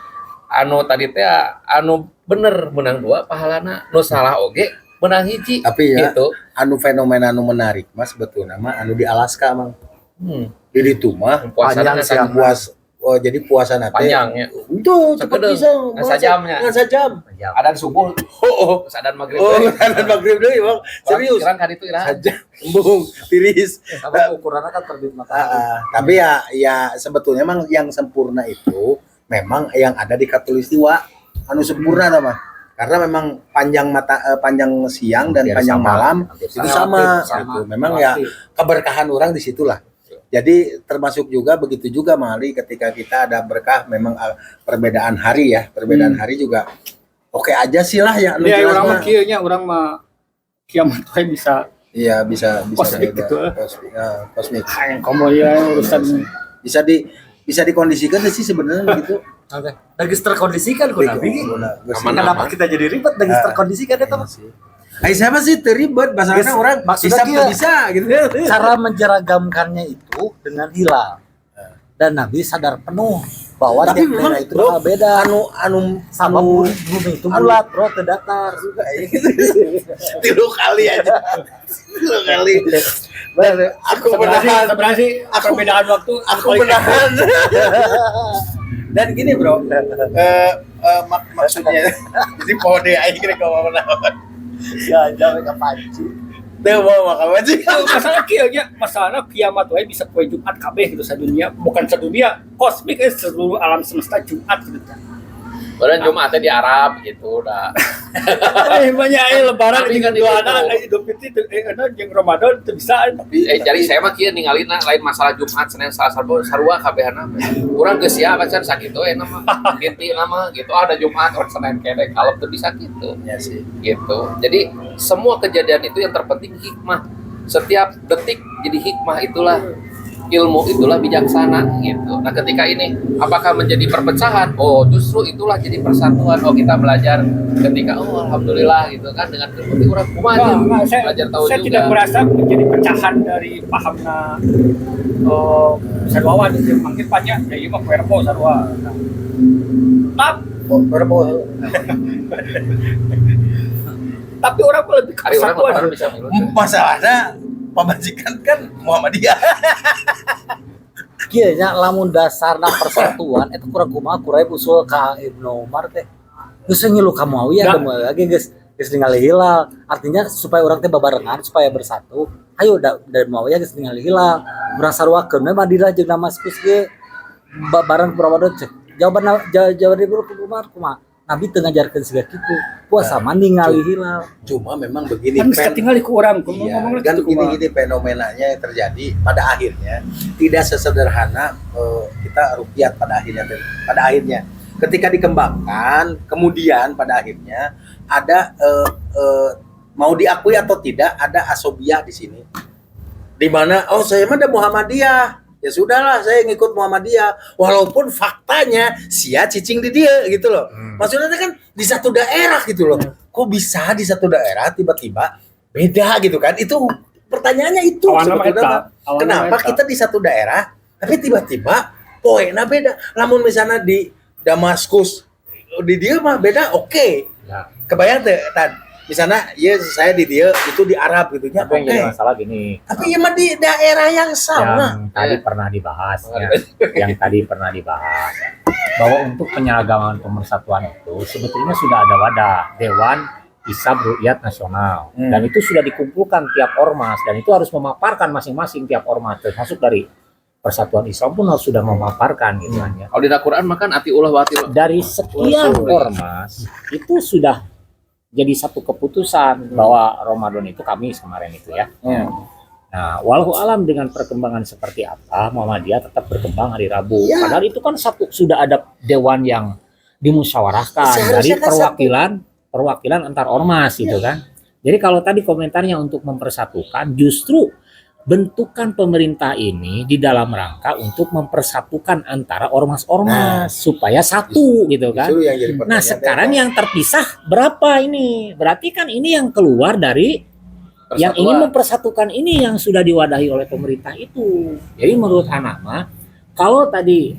anu tadi teh anu bener menang 2 pahalana, nu salah oge menang 1. Tapi ya, gitu. anu fenomena anu menarik mas sebetulnya mah anu di Alaska mang. Jadi itu mah Puasana panjang siang. jadi puasa nanti panjangnya. itu cepat Sekedeng. bisa Ngan sajamnya. ngan sajam. Adan subuh, terus adan maghrib. Oh, kan maghrib deui bang. Serius. Kirang kan itu irahan. Sajam, embung, tiris. Sama ukurannya kan terbit matahari. Tapi ya sebetulnya memang yang sempurna itu memang yang ada di Katulistiwa anu sempurna mah. Karena memang panjang siang dan Hampir panjang sama. malam Hampir itu sama. gitu. Memang ya keberkahan orang di situlah. Jadi termasuk juga begitu juga Mali ketika kita ada berkah memang perbedaan hari ya, perbedaan hari juga oke aja sih lah ya. Ya orang mah kieu nya urang mah kiamat we bisa Iya bisa Kosmik beda. gitu. Kosmik. hayang komo ya urusan Bisa dikondisikan sih sebenarnya begitu. Oke. Lagi terkondisikan ku Nabi. Kenapa kita jadi ribet lagi terkondisikan eta mah? Siapa sih terlibat bahasanya orang Maksudnya bisa kia. bisa gitu. Cara menjeragamkannya itu dengan hilal. Dan Nabi sadar penuh bahwa Tapi tiap memang, daerah itu bro, bakal beda. anu Sama bumi itu bulat, bro, teu datar. tilu kali aja. Tilu kali. Aku menahan. sebenarnya sih perbedaan waktu Aku menahan. Dan gini bro, maksudnya jadi pohon deh aing kira kau menahan. Ya, jangan kepanci. Teu mau makan aja. masalah kieu nya masalahna kiamat we bisa poe Jumat kabeh gitu sadunia, bukan sadunia kosmik seluruh alam semesta Jumat gitu. Orang Jumatnya di Arab gitu udah. Banyak lebaran Tapi kan jeung itu doana Idul Fitri jeung Ramadan teu bisa. Jadi saya mah kieu ningalin lain masalah Jumat Senin Selasa Rabu sarua kabehana. Urang geus sia pacan sakitu eta mah. Inti nama gitu ada Jumat orang Senin kene kalau teu bisa gitu. Ya sih. Gitu. Jadi semua kejadian itu yang terpenting hikmah. Setiap detik jadi hikmah, itulah ilmu, itulah bijaksana gitu. Nah ketika ini apakah menjadi perpecahan? Oh justru itulah jadi persatuan. Oh kita belajar ketika alhamdulillah gitu kan dengan kemudian orang kumaha Saya belajar tahu juga. tidak merasa menjadi pecahan dari pahamna sarua itu makin banyak ya ieu mah perpo sarua. Tapi orang lebih ke Hari orang persatuan. lebaran bisa milu. Masalahnya pemajikan kan Muhammadiyah. Kieu nya lamun dasarna persatuan eta kurang kumaha kurai usul ka Ibnu Umar teh. Geus ngilu ka Muawiyah teh lagi geus ningali hilal. Artinya supaya orang teh babarengan supaya bersatu. Ayo dari Muawiyah geus ningali hilal. Urang sarwakeun we Madinah jeung Damaskus ge bareng Ramadan cek. Jawaban dari Ibnu Umar kumaha? Nabi teu ngajarkeun siga kitu. Puasa mah ningali hilal. Cuma memang begini Kan geus ketinggalan ku urang Iya, ngomong kan gitu kumaha. gini fenomenanya yang terjadi pada akhirnya tidak sesederhana kita rukyat pada akhirnya ketika dikembangkan kemudian pada akhirnya ada mau diakui atau tidak ada asobiah di sini di mana saya mah ada Muhammadiyah ya sudahlah saya ngikut Muhammadiyah walaupun faktanya sia cicing di dia gitu loh maksudnya kan di satu daerah gitu loh kok bisa di satu daerah tiba-tiba beda gitu kan itu pertanyaannya itu sebetulnya kenapa kita di satu daerah tapi tiba-tiba poinnya beda namun misalnya di Damaskus di dia mah beda oke. Kebayang teh misalnya ya saya di dia itu di Arab gitu nya. Tapi yang jadi masalah gini, Tapi ya mah di daerah yang sama. yang tadi pernah dibahas, yang tadi pernah dibahas bahwa untuk penyeragaman pemersatuan itu sebetulnya sudah ada wadah Dewan Hisab Ru'yat Nasional, dan itu sudah dikumpulkan tiap ormas, dan itu harus memaparkan masing-masing tiap ormas, termasuk dari Persatuan Islam pun harus sudah memaparkan gitu kan ya. Kalau di Al-Quran makan ati ulah wa ati Dari sekian ormas itu sudah jadi satu keputusan bahwa Ramadan itu Kamis kemarin itu ya. Nah, walau alam dengan perkembangan seperti apa, Muhammadiyah tetap berkembang hari Rabu. Padahal itu kan sudah ada dewan yang dimusyawarahkan dari perwakilan antar ormas gitu kan. Jadi kalau tadi komentarnya untuk mempersatukan, justru bentukan pemerintah ini di dalam rangka untuk mempersatukan antara ormas-ormas supaya satu gitu kan. Nah sekarang yang terpisah berapa ini? Berarti kan ini yang keluar dari Persatuan. yang ingin mempersatukan ini yang sudah diwadahi oleh pemerintah itu. Jadi menurut anak mah kalau tadi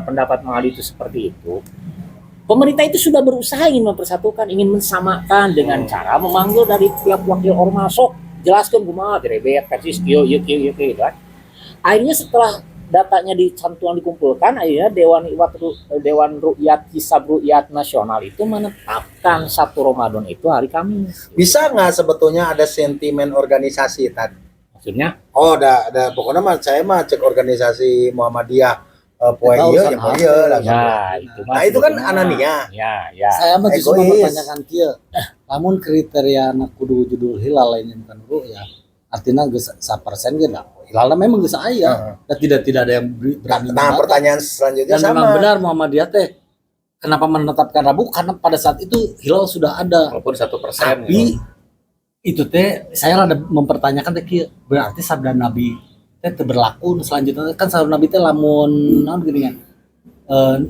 pendapat Mali itu seperti itu, pemerintah itu sudah berusaha ingin mempersatukan, ingin mensamakan dengan cara memanggil dari tiap wakil ormas, jelaskan kumaha direbet persis kieu kan. Akhirnya setelah datanya dikumpulkan, akhirnya Dewan Ru'yat Hisab Ru'yat Nasional itu menetapkan 1 Ramadan itu hari Kamis. Bisa nggak sebetulnya ada sentimen organisasi tadi? Maksudnya? Oh, ada pokoknya mah saya mah cek organisasi Muhammadiyah poe ieu ya poe ieu lah. Nah, itu kan anania. Ya. Saya mah justru Egois. mempertanyakan kieu. Lamun kriteria anak kudu judul hilal lainnya bukan ru'yah. Artinya geus 1% ge da. Hilalna memang geus aya. Dan tidak ada yang berani. Nah, pertanyaan selanjutnya dan memang sama. benar Muhammadiyah teh kenapa menetapkan Rabu, karena pada saat itu hilal sudah ada. walaupun 1%. Tapi itu teh saya rada mempertanyakan teh kieu. Berarti sabda Nabi teh berlaku selanjutnya kan sabda Nabi teh lamun naon gini kan.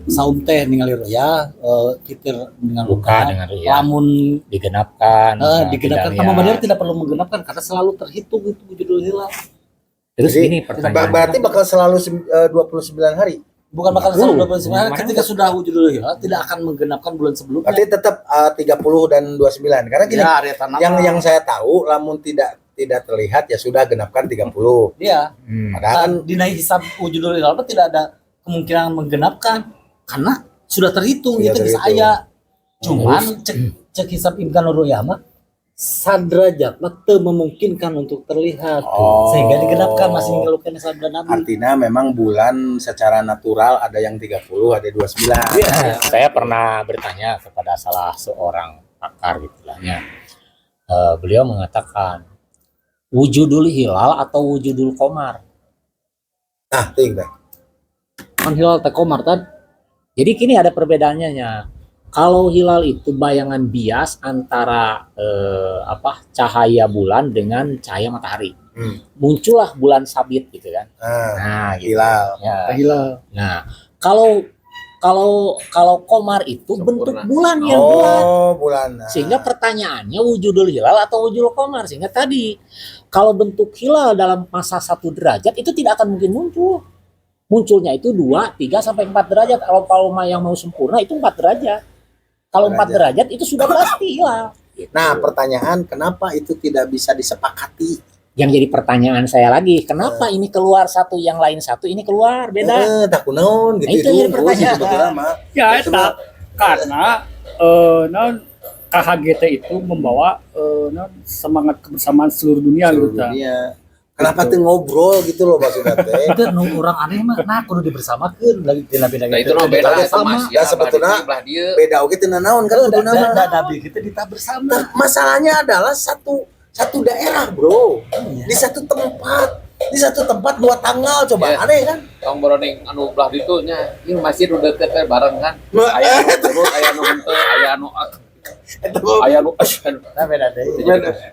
Saum teh ningali ru'yah, fitir dengan Buka luka, dengan ru'yah. lamun Digenapkan. digenapkan sama Muhammadiyah tidak perlu menggenapkan karena selalu terhitung itu judul hilal. Terus Jadi, ini pertanyaan. berarti bakal selalu 29 hari. Bukan bakal selalu 29 ketika sudah wujudul hilal tidak akan menggenapkan bulan sebelumnya. Berarti tetap 30 dan 29. Karena gini, ya, Arya Tanah yang saya tahu lamun tidak terlihat ya sudah genapkan 30. iya. Padahal kan Dan dinaik hisab wujudul hilal itu tidak ada kemungkinan menggenapkan karena sudah terhitung Sudah itu bisa terhitung. aya. Cuman cek hisab imkan ru'yah mah sadrajat mah teu memungkinkan untuk terlihat sehingga digenapkan masih ngelukeun sabda Nabi. artinya memang bulan secara natural ada yang 30, ada 29. Saya pernah bertanya kepada salah seorang pakar gitulah. Beliau mengatakan wujudul hilal atau wujudul komar. Nah, ting teh. Kan hilal teh komar tadi. Jadi kini ada perbedaannya. Kalau hilal itu bayangan bias antara cahaya bulan dengan cahaya matahari. Muncullah bulan sabit gitu kan. Nah, gitu. Hilal. Ya. Hilal. Nah, kalau komar itu bentuk bulan ya Bulan. Sehingga pertanyaannya wujudul hilal atau wujudul komar. Sehingga tadi kalau bentuk hilal dalam masa 1 derajat itu tidak akan mungkin muncul. Munculnya itu 2, 3 sampai 4 derajat. Kalau yang mau sempurna itu 4 derajat. Kalau 4 derajat itu sudah pasti hilal. Nah, pertanyaan kenapa itu tidak bisa disepakati? Yang jadi pertanyaan saya lagi, kenapa ini keluar satu, yang lain satu, ini keluar beda? Tak kunaon gitu. Nah, itu jadi pertanyaan. Sebetulnya mah. Ya eta karena KHGT itu membawa semangat kebersamaan seluruh dunia Seluruh gitu. ta. dunia. Kenapa tuh ngobrol gitu loh maksudnya teh? Itu nu urang aneh mah nah kudu dibersamakeun lagi beda-beda Nah itu no beda sama Ya, sebetulnya belah dia. Beda oge teu naon kan kuduna mah. Nabi kita kita bersama. Nah, masalahnya adalah satu daerah, Bro. Di satu tempat 2 tanggal coba. Iya. Aneh kan? Tong boroning anu belah ditu nya, ieu masjid udah deket we bareng kan. Aya anu turun, aya anu henteu, aya anu aya anu Nah, beda deh.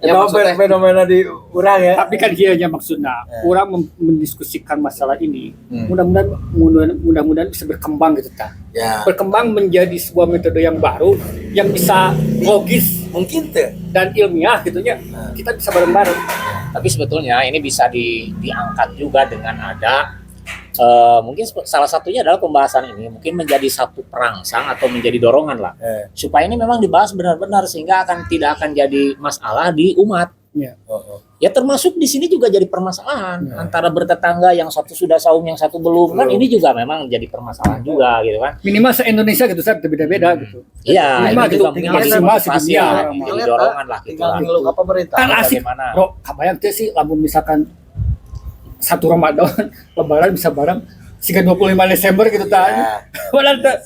Ya maksudnya fenomena di urang ya. Tapi kan dia maksudnya orang mendiskusikan masalah ini. Mudah-mudahan bisa berkembang gitu ta. Ya, Berkembang menjadi sebuah metode yang baru yang bisa logis mungkin tuh. dan ilmiah gitunya. Kita bisa bareng-bareng. Tapi sebetulnya ini bisa diangkat juga dengan ada mungkin salah satunya adalah pembahasan ini mungkin menjadi satu perangsang atau menjadi dorongan lah supaya ini memang dibahas benar-benar sehingga tidak akan jadi masalah di umat. Ya termasuk di sini juga jadi permasalahan antara bertetangga yang satu sudah saum yang satu belum kan ini juga memang jadi permasalahan juga gitu kan. Minimal se-Indonesia gitu Sar, beda-beda gitu. Iya, Minimal itu gitu, juga mungkin tinggal jadi maksimal motivasi sedunia ya, orang jadi mah. dorongan lah gitu tinggal lah. ngeluh ke pemerintah. Kan asik, Bagaimana? bro. Kabayang teh sih, lamun misalkan satu Ramadan, Lebaran bisa bareng, sehingga 25 Desember gitu tanya. Padahal tuh.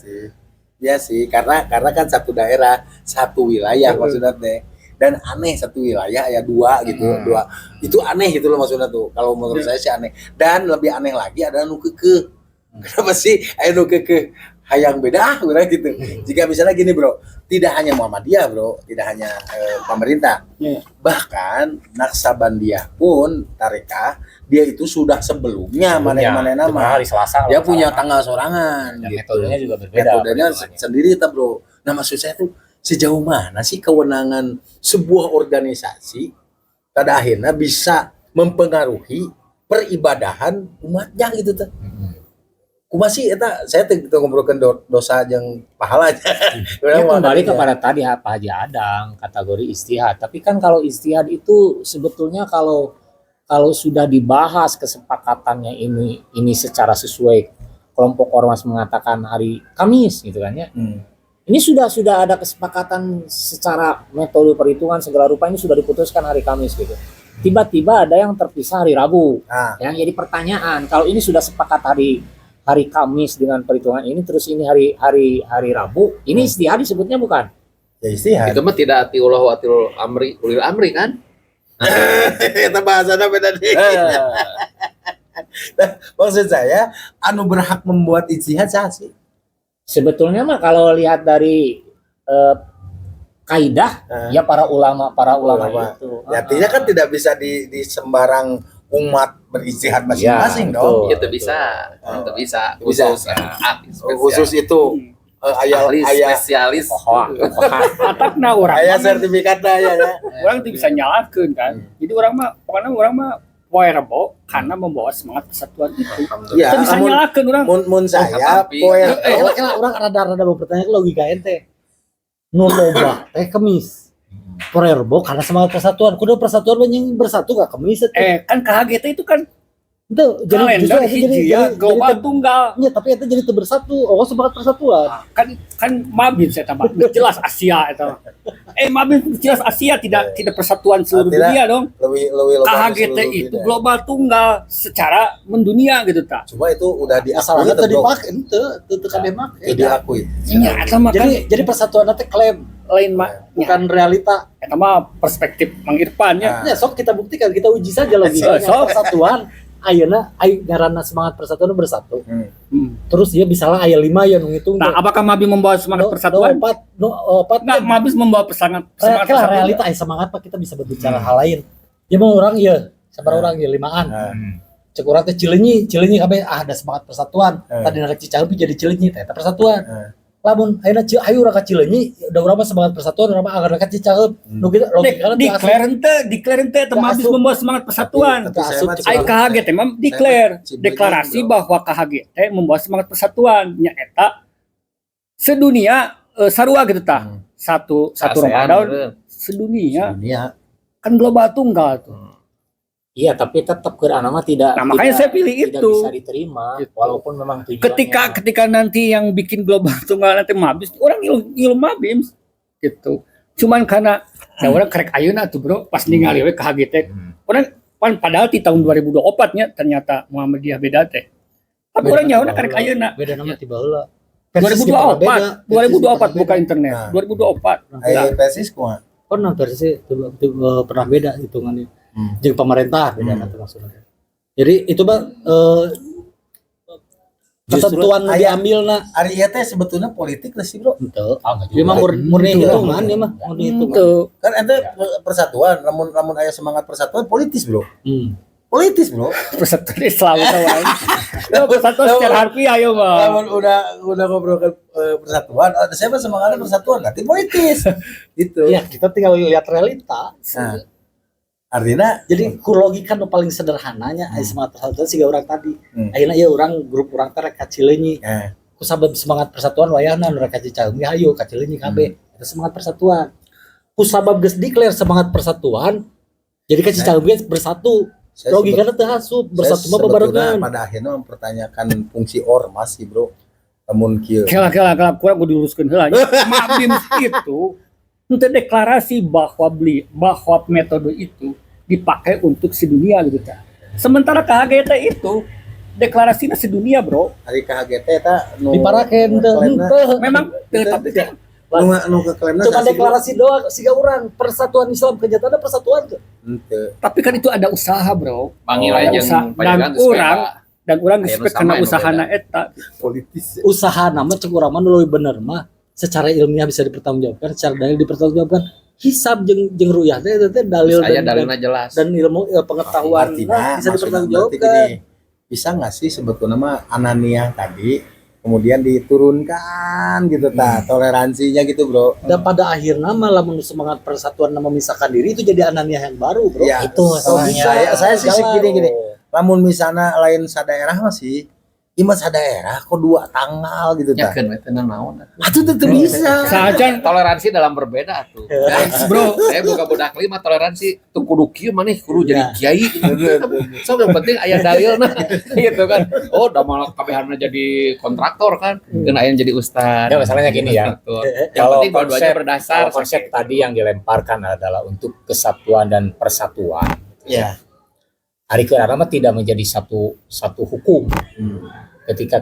Ya sih, karena kan satu daerah, satu wilayah maksudnya teh. Dan aneh satu wilayah ya dua gitu, dua. Itu aneh gitu loh maksudnya tuh. Kalau menurut saya sih aneh. Dan lebih aneh lagi adalah nu keukeuh. Kenapa sih aya nu keukeuh hayang beda urang gitu. Jika misalnya gini, Bro, tidak hanya Muhammadiyah, Bro, tidak hanya pemerintah. Bahkan Naksabandia pun tarekah dia itu sudah sebelumnya mana nama hari Selasa dia punya tanggal sorangan dan gitu. metodenya juga berbeda. Metodenya sendiri kita, Bro. Nah, maksud saya tuh sejauh mana sih kewenangan sebuah organisasi pada akhirnya bisa mempengaruhi peribadahan umatnya gitu tuh. Kumaha sih eta saya teh ngobrolkeun dosa jeung pahala aja. Ya, kembali kepada tadi Pak Haji Adang kategori istihad. Tapi kan kalau istihad itu sebetulnya kalau sudah dibahas kesepakatannya ini secara sesuai kelompok ormas mengatakan hari Kamis gitu kan ya. Ini sudah ada kesepakatan secara metode perhitungan segala rupa ini sudah diputuskan hari Kamis gitu. Tiba-tiba ada yang terpisah hari Rabu. Yang jadi pertanyaan, kalau ini sudah sepakat hari Kamis dengan perhitungan ini terus ini hari Rabu, ini istihad disebutnya bukan? Ya istihad. Itu mah tidak atiullah wa atil amri ulil amri kan? Eta bahasana beda deh. Nah, maksud saya anu berhak membuat istihad siapa sih? Sebetulnya mah kalau lihat dari kaidah ya para ulama itu. Artinya kan tidak bisa di sembarang umat beristihad masing-masing dong. Itu bisa. Itu bisa. Khusus itu spesialis. Atakna orang. Aya sertifikatnya ya. Orang tuh bisa nyalakeun kan. Jadi orang mah poe Rebo karena membawa semangat persatuan itu. Ya, Kita bisa nyalakeun orang. Mun saya poe orang rada bertanya ke logika ente. Nu loba teh Kemis. Porerbo karena semangat persatuan. Kudu persatuan banyak bersatu gak Kemis itu. Kan KHGT itu kan Itu jadi justru kalender hijriah global tunggal. Ya, tapi itu jadi bersatu. Oh, semangat persatuan. Kan Mabin saya tambah. Jelas Asia itu. Mabin jelas Asia tidak persatuan seluruh dunia dong. Lebih KHGT itu global tunggal secara mendunia gitu tak. Cuma itu udah diakui Masalahnya tadi pakai itu kabeh make. Itu diakui. Iya, eta mah kan Jadi persatuan nanti klaim lain mah bukan realita. eta mah perspektif Mang Irfan ya. Ya, sok kita buktikan, kita uji saja logikanya. Sok. Persatuan ayeuna ngaranna semangat persatuan bersatu. Hmm. Terus dia misalnya aya 5 ya nu ngitung. Nah, apakah Mabin membawa semangat persatuan? Empat Nah, Mabin membawa semangat Kayak persatuan. realita semangat Pak, kita bisa berbicara hal lain. Ya mau orang ya, sabar orang ya 5-an. Cek urang teh Cileunyi kabeh ada semangat persatuan. Tadi na Cicaheum jadi Cileunyi teh eta persatuan. Lamun ayeuna hayu urang ka Cileunyi udah urang mah semangat persatuan, urang mah agar ka Cicaheum. Nu kitu logikana Declare ente Mabin membawa semangat persatuan. Ai KHGT mah deklarasi bahwa KHGT membawa semangat persatuan nya eta sedunia sarua gitu tah. Satu Ramadan sedunia. Kan global tunggal tuh. Iya, tapi tetap Quran mah tidak. Nah, makanya saya pilih tidak itu. bisa diterima, walaupun memang tujuannya. Ketika nanti yang bikin global tunggal nanti Mabim, orang ngilu Mabim gitu. Cuman karena orang kerek ayeuna tuh bro, pas ningali we KHGT. Orang padahal di tahun 2024 nya ternyata Muhammadiyah beda teh. Tapi orang nyauna kerek ayeuna. Beda nama tiba heula. 2024 bukan internet. 2024. Aya persis kumaha? Pernah versi pernah beda hitungannya. Jeung pemerintah beda nanti maksudnya. Jadi itu Bang ketentuan nu diambilna Ari ieu teh sebetulnya politik lah sih, Bro. henteu. Dia mah murni hitungan dia mah murni hitungan. Kan ente persatuan, lamun aya semangat persatuan politis, Bro. Politis, Bro. Persatuan Islam kawan. Persatuan secara harfiah ya mah. Lamun udah ngobrolkan persatuan, saya mah semangatnya persatuan, nanti politis. Gitu. Ya, kita tinggal lihat realita. Artinya Jadi ku logika nu paling sederhananya aya semangat persatuan siga urang tadi. Ayeuna ieu urang grup urang teh rek ka Cileunyi. Ku sabab semangat persatuan wayahna nu rek ka Cicaheum hayu ka Cileunyi kabeh. Eta semangat persatuan. Ku sabab geus declare semangat persatuan jadi ka Cicaheum ge bersatu. Logikana teu asup, bersatu mah bebarengan. Pada akhirnya mempertanyakan fungsi ormas sih, Bro. Namun kieu. Kela kurang gue diluruskan heula. Mabim itu untuk deklarasi bahwa metode itu dipakai untuk sedunia gitu ta. Sementara KHGT itu deklarasinya sedunia, Bro. Hari KHGT eta nu Diparakeun teu henteu. Memang tapi kan nu keklaimna Cuma deklarasi doang siga urang persatuan Islam kenyataanna persatuan tuh. henteu. tapi kan itu ada usaha, Bro. Panggil Ada aja usaha. Dan orang geus kena usahana eta. Politis. Usaha nama cek urang mah nu leuwih bener mah secara ilmiah bisa dipertanggungjawabkan, secara dalil dipertanggungjawabkan. Hisab jeung ruyah teh dalil saya dalilnya jelas. dan ilmu pengetahuan bisa dipertanggungjawabkan. Bisa nggak sih sebetulnya mah Anania tadi kemudian diturunkan gitu toleransinya gitu, Bro. Dan pada akhirnya malah semangat persatuan memisahkan diri itu jadi Anania yang baru, Bro. Ya, itu masalahnya. Saya sih gini. Lamun misalnya lain sadaerah masih Ima sadaerah kok 2 tanggal gitu Ya ta. kan tenang naon. Atuh tentu bisa. Sajan Toleransi dalam berbeda tuh. Bro, Saya buka budak lima toleransi tuh kudu kieu maneh kudu jadi kiai. So yang penting aya dalilna gitu kan. Oh, da malah kabehana jadi kontraktor kan. Dan aya jadi ustaz. Ya masalahnya gini ya. Betul. Yang penting dua-duanya berdasar kalau konsep tadi yang dilemparkan adalah untuk kesatuan dan persatuan. Ya. Hari Kirarama tidak menjadi satu hukum. Ketika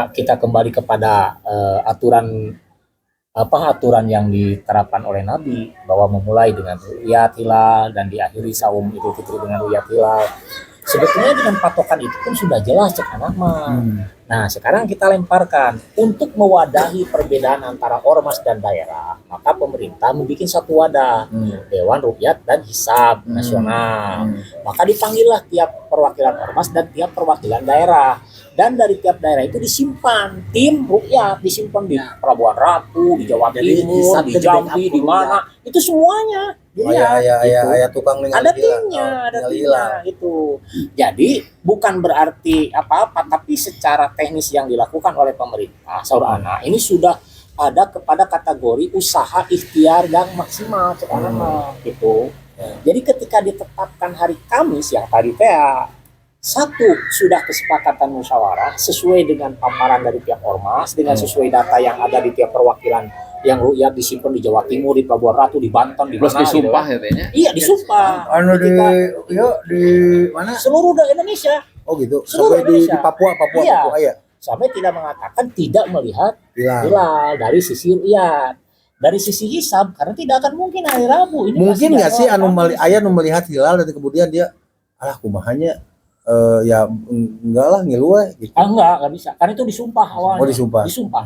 kita kembali kepada aturan yang diterapkan oleh Nabi bahwa memulai dengan ru'yat hilal dan diakhiri saum Idul Fitri dengan ru'yat hilal. Sebetulnya dengan patokan itu pun sudah jelas cek anak mah. Nah, sekarang kita lemparkan untuk mewadahi perbedaan antara ormas dan daerah, maka pemerintah membuat satu wadah, Dewan Rukyat dan Hisab Nasional. Maka dipanggillah tiap perwakilan ormas dan tiap perwakilan daerah. Dan dari tiap daerah itu disimpan tim rukyat, disimpan di Pelabuhan Ratu, di Jawa Timur, di Jambi, di mana, itu semuanya. Aya tukang ningali Ada timnya itu. Jadi bukan berarti apa-apa, tapi secara teknis yang dilakukan oleh pemerintah, saudara anak, ini sudah ada kepada kategori usaha ikhtiar yang maksimal, gitu. Jadi ketika ditetapkan hari Kamis yang tadi satu sudah kesepakatan musyawarah sesuai dengan paparan dari pihak ormas, dengan sesuai data yang ada di tiap perwakilan yang rukyat disimpan di Jawa Timur, di Pelabuhan Ratu, di Banten, di Terus mana disumpah gitu. ya tehnya. Iya disumpah. di mana? Seluruh Indonesia. Oh gitu. Seluruh Sampai di Indonesia. Papua Iya. aya. Sampai tidak mengatakan tidak melihat Hilal. hilal dari sisi rukyat. Dari sisi hisab karena tidak akan mungkin hari Rabu ini. Mungkin pasti nggak sih ada orang aya nu melihat hilal dan kemudian dia kumahanya ya enggak lah ngilu we gitu. enggak bisa. Karena itu disumpah awalnya. Oh, disumpah. Disumpah.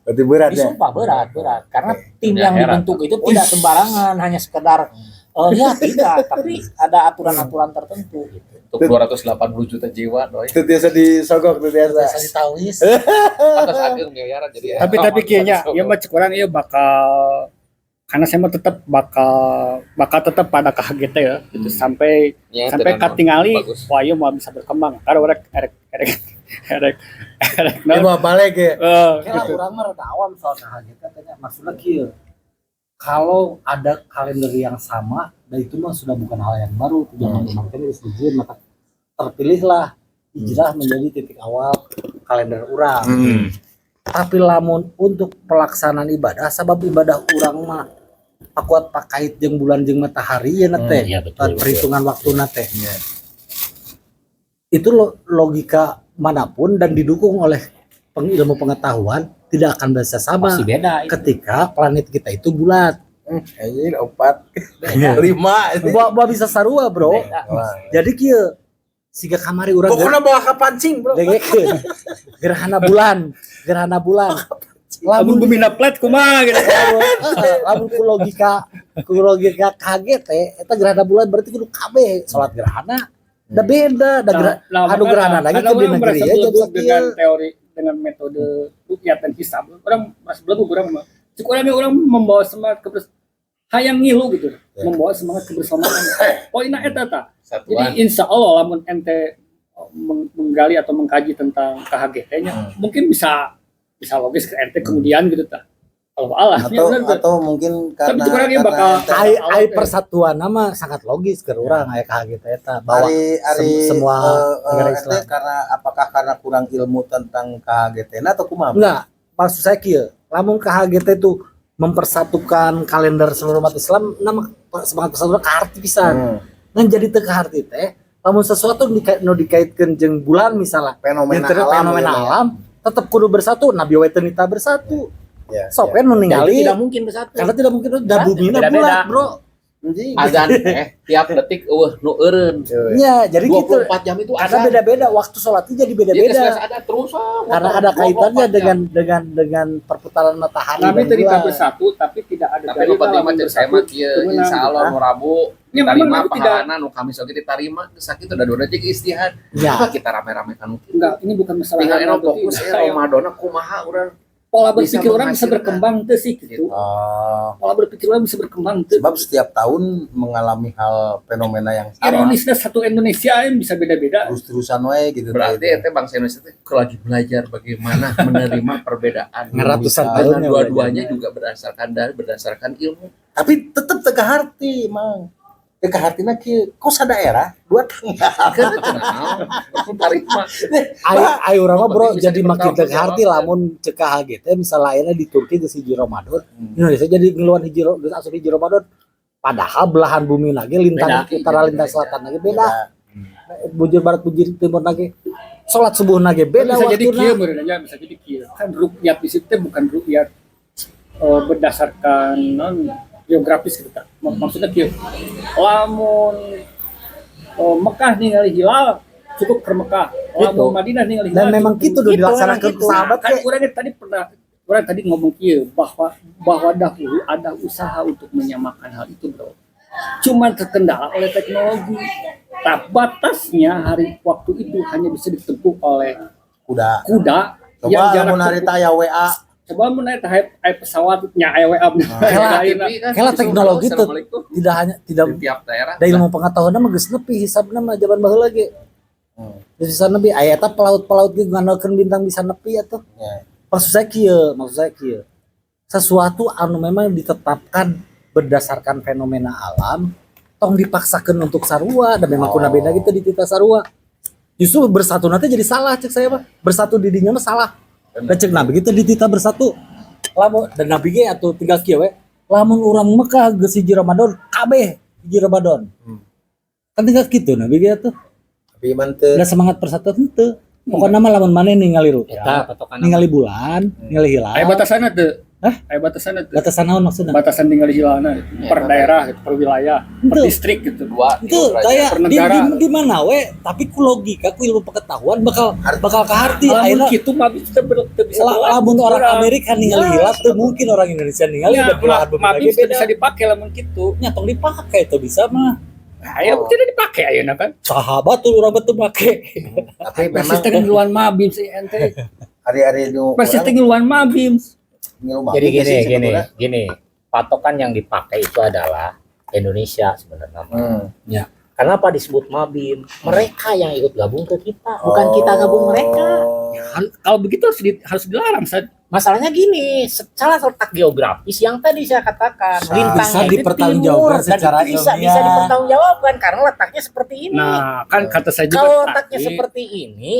Berarti berat ya. Disumpah berat. Karena tim Ya, yang heran. dibentuk itu tidak sembarangan, hanya sekedar ya tidak, tapi ada aturan-aturan tertentu gitu. Untuk 280 juta jiwa doi. Itu biasa disogok tuh biasa. Biasa ditawis. Atas ageng miliaran jadi. tapi kayaknya ya mah cek urang ieu bakal karena saya mah tetap bakal tetap pada KHGT ya gitu sampai Ya, sampai tenang, katingali bagus. wah ieu mau bisa berkembang karena urang erek Dia mau balik ya. Kira urang mah rada awam soal KHGT tanya maksudnya kieu. Kalau ada kalender yang sama, dan itu mah sudah bukan hal yang baru. Jangan makanya disetujui, maka terpilihlah hijrah menjadi titik awal kalender urang. Tapi lamun untuk pelaksanaan ibadah, sabab ibadah urang mah akuat pakait jeung bulan jeung matahari ya teh. Iya, betul. Perhitungan waktu teh. Itu logika manapun dan didukung oleh ilmu pengetahuan tidak akan bisa sama Masih beda. ketika planet kita itu bulat. Anjir 4 5 Bawa bisa sarua, Bro. Jadi kieu siga kamari urang pokoknya bawa ke pancing, Bro. dengekeun. Gerhana bulan. lamun bumi plat kumaha gitu. Lamun ku logika KGT eta gerhana bulan berarti kudu kabeh salat gerhana. Da beda, anu gerhana lagi ke di negeri ya jam dengan sakieu. teori dengan metode rukyat dan hisab. Orang masih belum orang mah. Cukup orang membawa semangat hayang ngilu gitu, Ya. membawa semangat kebersamaan. Poinna eta tah. Jadi Satuan. insya Allah lamun ente menggali atau mengkaji tentang KHGT-nya, mungkin bisa logis ke ente kemudian gitu tah. Kalau Allah, atau mungkin tapi karena kurangnya bakal Ai persatuan nama sangat logis ke urang aya KHGT eta bahwa semua negara Islam. karena apakah karena kurang ilmu tentang KHGT atau kumaha? Enggak, maksud saya kieu, lamun KHGT itu mempersatukan kalender seluruh umat Islam nama semangat persatuan kaharti pisan. Ngan jadi teu kaharti teh, lamun sesuatu nu dikaitkeun jeung bulan misalnya fenomena alam tetap kudu bersatu, Nabi we teu nita bersatu. Ya, Sok ya. nu ningali tidak mungkin bersatu. karena tidak mungkin da bumina Beda-beda. bulat, Bro. Azan tiap detik nu eureun. Ya, jadi gitu. 24 jam itu Karena azan. beda-beda waktu sholatnya jadi Dia beda-beda. geus ada terus Karena ada kaitannya dengan perputaran matahari Nabi dan tadi bulan. bersatu, tapi tidak ada tapi nu penting mah saya mah kieu Kemenang. insyaallah nu Rabu Ya, memang tarima Nabi tidak- pahalana nu Kamis oge ditarima sakit udah dua detik istihad. Ya. Apa kita rame-rame kan mungkin. Enggak, ini bukan masalah Tinggal halal eno fokus atau tidak. Ramadan kumaha urang Pola bisa berpikir orang bisa menghasilkan. berkembang tuh sih gitu. Pola berpikir orang bisa berkembang tuh. Sebab setiap tahun mengalami hal fenomena yang sama. Indonesia satu Indonesia yang bisa beda-beda. Terus-terusan wae gitu. berarti itu bangsa Indonesia itu lagi belajar bagaimana menerima perbedaan Ratusan karena tahun ya dua-duanya juga berdasarkan ilmu. Tapi tetap teka harti, Mang. Teka hartina kieu kos daerah dua tengah. Karena kenal tarima Ai urang mah bro Bisa jadi makin dipertanggung terharti lamun cek KHGT misalnya ayeuna di Turki geus hiji Ramadan. Indonesia jadi ngeluan hiji geus asup hiji Ramadan. Padahal belahan bumi lagi lintang Beda. utara lintang selatan lagi beda. Bujur barat bujur timur lagi. Salat subuh lagi beda Bisa jadi kieu waktuna. menurut aja bisa jadi kieu. Kan rukyat di situ bukan rukyat berdasarkan non geografis gitu kan. Maksudnya kieu. Lamun Mekah ningali hilal cukup ke Mekah. Lamun Madinah ningali hilal. Dan memang cukup. gitu udah dilaksanakan Gitu. sahabat Kan kayak orang tadi ngomong kieu bahwa dahulu ada usaha untuk menyamakan hal itu, Bro. Cuman terkendala oleh teknologi. Nah, batasnya waktu itu hanya bisa ditempuh oleh Kuda. kuda Coba yang jarak lamun harita aya WA. coba menaik pesawatnya AWA Kela teknologi tuh tidak hanya tidak di tiap daerah da ilmu pengetahuan mah geus nepi hisabna mah jaman baheula ge. Geus bisa nepi aya eta pelaut-pelaut ge ngandalkeun bintang bisa nepi atuh. Ya. Maksud saya kieu. Sesuatu anu memang ditetapkan berdasarkan fenomena alam tong dipaksakan untuk sarua dan memang kuna beda gitu di tita sarua. Justru bersatu nanti jadi salah cek saya mah. Bersatu di dinya mah salah. Dan cek nabi kita di tita bersatu. Lamun dan nabi ge atuh tinggal kieu we. Lamun urang Mekah geus hiji Ramadan kabeh hiji Ramadan. Kan tinggal kitu nabi ge atuh. Tapi iman teu Da semangat persatuan henteu. Pokokna mah lamun maneh ningali Eta rupiah, patokan. ningali bulan, ningali hilal. aya batasanna teu Hah? aya batasanna teu Batasan naon maksudna? batasan ningali hilalna per daerah gitu, per wilayah per Itu. distrik gitu dua Itu kayak Per di, negara. di mana we tapi ku logika ku ilmu pengetahuan bakal kaharti lamun ayeuna kitu mah bisa bisa lamun orang Amerika ningali hilal teu mungkin orang Indonesia ningali ya, dan belahan bumi lagi bisa beda dipakai lamun kitu nyatong dipake itu bisa mah ayo tidak dipakai ayeuna kan sahabat tuh orang betul make tapi masih memang tengeluan mabim si ente hari-hari nu masih tengeluan mabim Jadi gini, patokan yang dipakai itu adalah Indonesia sebenarnya. Ya. Kenapa disebut Mabim? Mereka yang ikut gabung ke kita, bukan kita gabung mereka. kalau begitu harus dilarang Sad. Masalahnya gini, secara letak geografis yang tadi saya katakan, Bisa lintangnya itu dipertanggungjawabkan timur dan secara itu bisa ilmiah. dipertanggungjawabkan karena letaknya seperti ini. Nah, kan kata saya juga Kalau letaknya tadi, seperti ini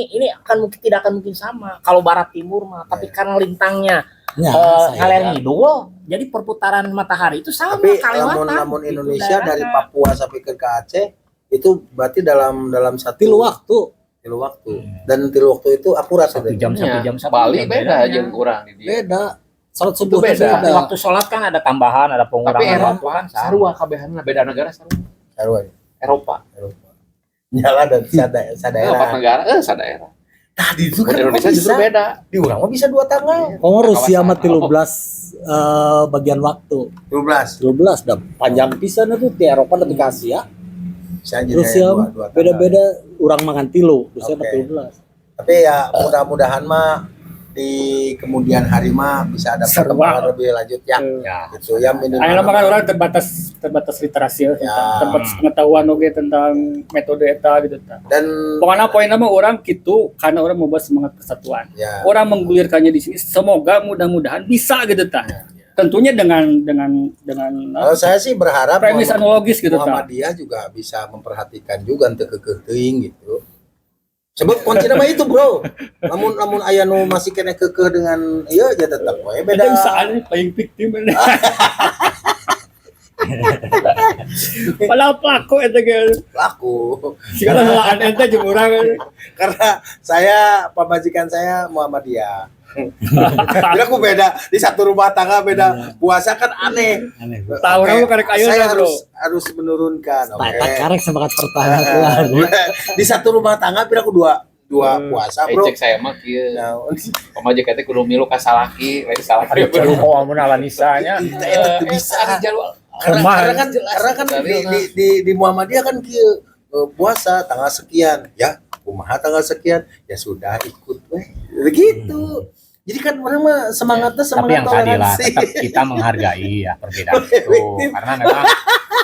tidak akan mungkin sama. Kalau barat timur mah, tapi karena lintangnya ya kalian ngidul, jadi perputaran matahari itu sama tapi Kalimantan. namun Gitu Indonesia dari daerahnya. Papua sampai ke Aceh itu berarti dalam satu tilu waktu tilu waktu dan tilu waktu itu akurat Satu sudah. jam satu jam satu Bali jam beda bedanya. jeung urang di dia. beda salat subuh Itu beda. beda Waktu sholat kan ada tambahan, ada Tapi pengurangan waktu Eropa kan sama. sarua kabehanna beda negara sarua. Sarua. Eropa. Nyala dan sadaerah. 4 negara sadaerah. Tadi itu Di kan Indonesia kok justru bisa beda. di urang mah bisa 2 tanggal. oh Rusia mah Kawasan. 13 bagian waktu 12. 12 dah panjang pisan itu di Eropa dan di Asia Bisa jadi Rusia dua mah tanggal. beda-beda urang mangan tilu Rusia mah Oke. 13 Tapi ya mudah-mudahan mah di kemudian hari mah bisa ada Serba. perkembangan lebih lanjut ya. Gitu ya minimal. Ayeuna mah kan orang terbatas literasi terbatas pengetahuan oge tentang metode eta gitu tah. Dan Pokoknya poinnya mah orang gitu karena orang mau semangat persatuan. ya, Orang menggulirkannya di sini semoga mudah-mudahan bisa gitu tah. Tentunya dengan kalau saya sih berharap premis analogis gitu tah. Muhammadiyah juga bisa memperhatikan juga untuk kekeh gitu. Sebab kunci nama itu bro. Namun aya nu masih kena kekeh dengan iya aja tetap we beda. Beda misalnya playing victim. Padahal pelaku eta ge. Laku. Sigana helaan ente jeung urang. Karena saya pemajikan saya Muhammadiyah. Jadi aku beda di satu rumah tangga beda puasa kan aneh. Tahu orang lu karek ayeuna, Saya Bro. harus menurunkan. Oke. Tak karek semangat pertahanan keluar. Di satu rumah tangga aku dua puasa bro. Cek saya mah kieu. Nah, Pamajikan teh kudu milu ka salaki, lain salaki. Oh, mun ala nisanya. itu bisa. Kemah. Karena kan di Muhammadiyah kan kieu puasa tanggal sekian ya kumaha tanggal sekian ya sudah ikut weh begitu. Jadi kan orang mah semangatnya Tapi semangat yang tadi lah, toleransi. tetap kita menghargai ya perbedaan itu. Karena memang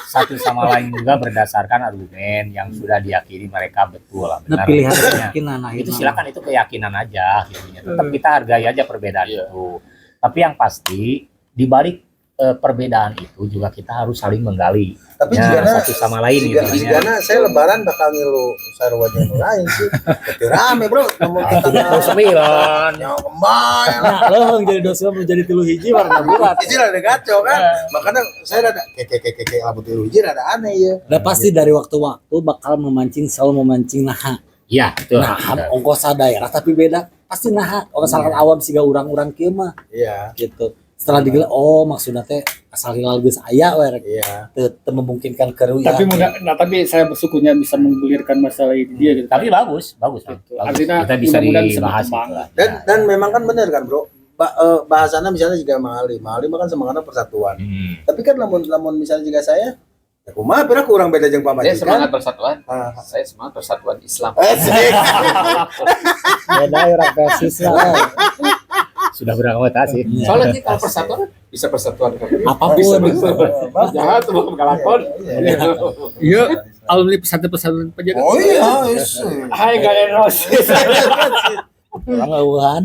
satu sama lain juga berdasarkan argumen yang sudah diyakini mereka betul lah. Nah, Benar. pilihan Maksudnya, keyakinan itu silakan, itu keyakinan aja. Gitu. Tetap kita hargai aja perbedaan itu. Tapi yang pasti di balik perbedaan itu juga kita harus saling menggali. Tapi Ya, jigana satu sama lain gitu. jigana saya lebaran bakal ngilu sarua yang lain sih. Tapi rame bro, ngomong kita Sembilan. yang kembang. Nah, lo jadi dosen menjadi 3 hiji warna bulat. Ini rada kacau kan. Makanya saya rada keke rambut hiji rada aneh ya. Udah pasti dari waktu-waktu bakal selalu memancing naha. Iya, betul. Naha ongkos daerah tapi beda. Pasti naha. Kalau misalkan awam siga urang-urang kieu mah Iya. gitu. Setelah digele maksudnya teh asal hilal geus aya we rek. Iya. Teu memungkinkan keruya. Tapi saya bersyukurnya bisa menggulirkan masalah ini dia gitu. Tapi bagus. Gitu. Artinya Kita bisa mudah-mudahan bisa dibahas. berkembang. Gitu. Dan memang kan benar kan bro. Bahasanya misalnya juga mahali mah kan semangatnya persatuan. Tapi kan lamun misalnya juga saya ya kumaha pira kurang beda jeung Saya semangat pamajikan. persatuan. Ah. Saya semangat persatuan Islam. Asik. beda orang persis lah. Sudah beranggotasi. Soalnya kita kalau persatuan bisa persatuan Apapun. jahat tuh kelakon. Iya, alumni pesantren-pesantren penjaga. Oh iya, yes. Hai kalian Rosis. Orang eueuhan.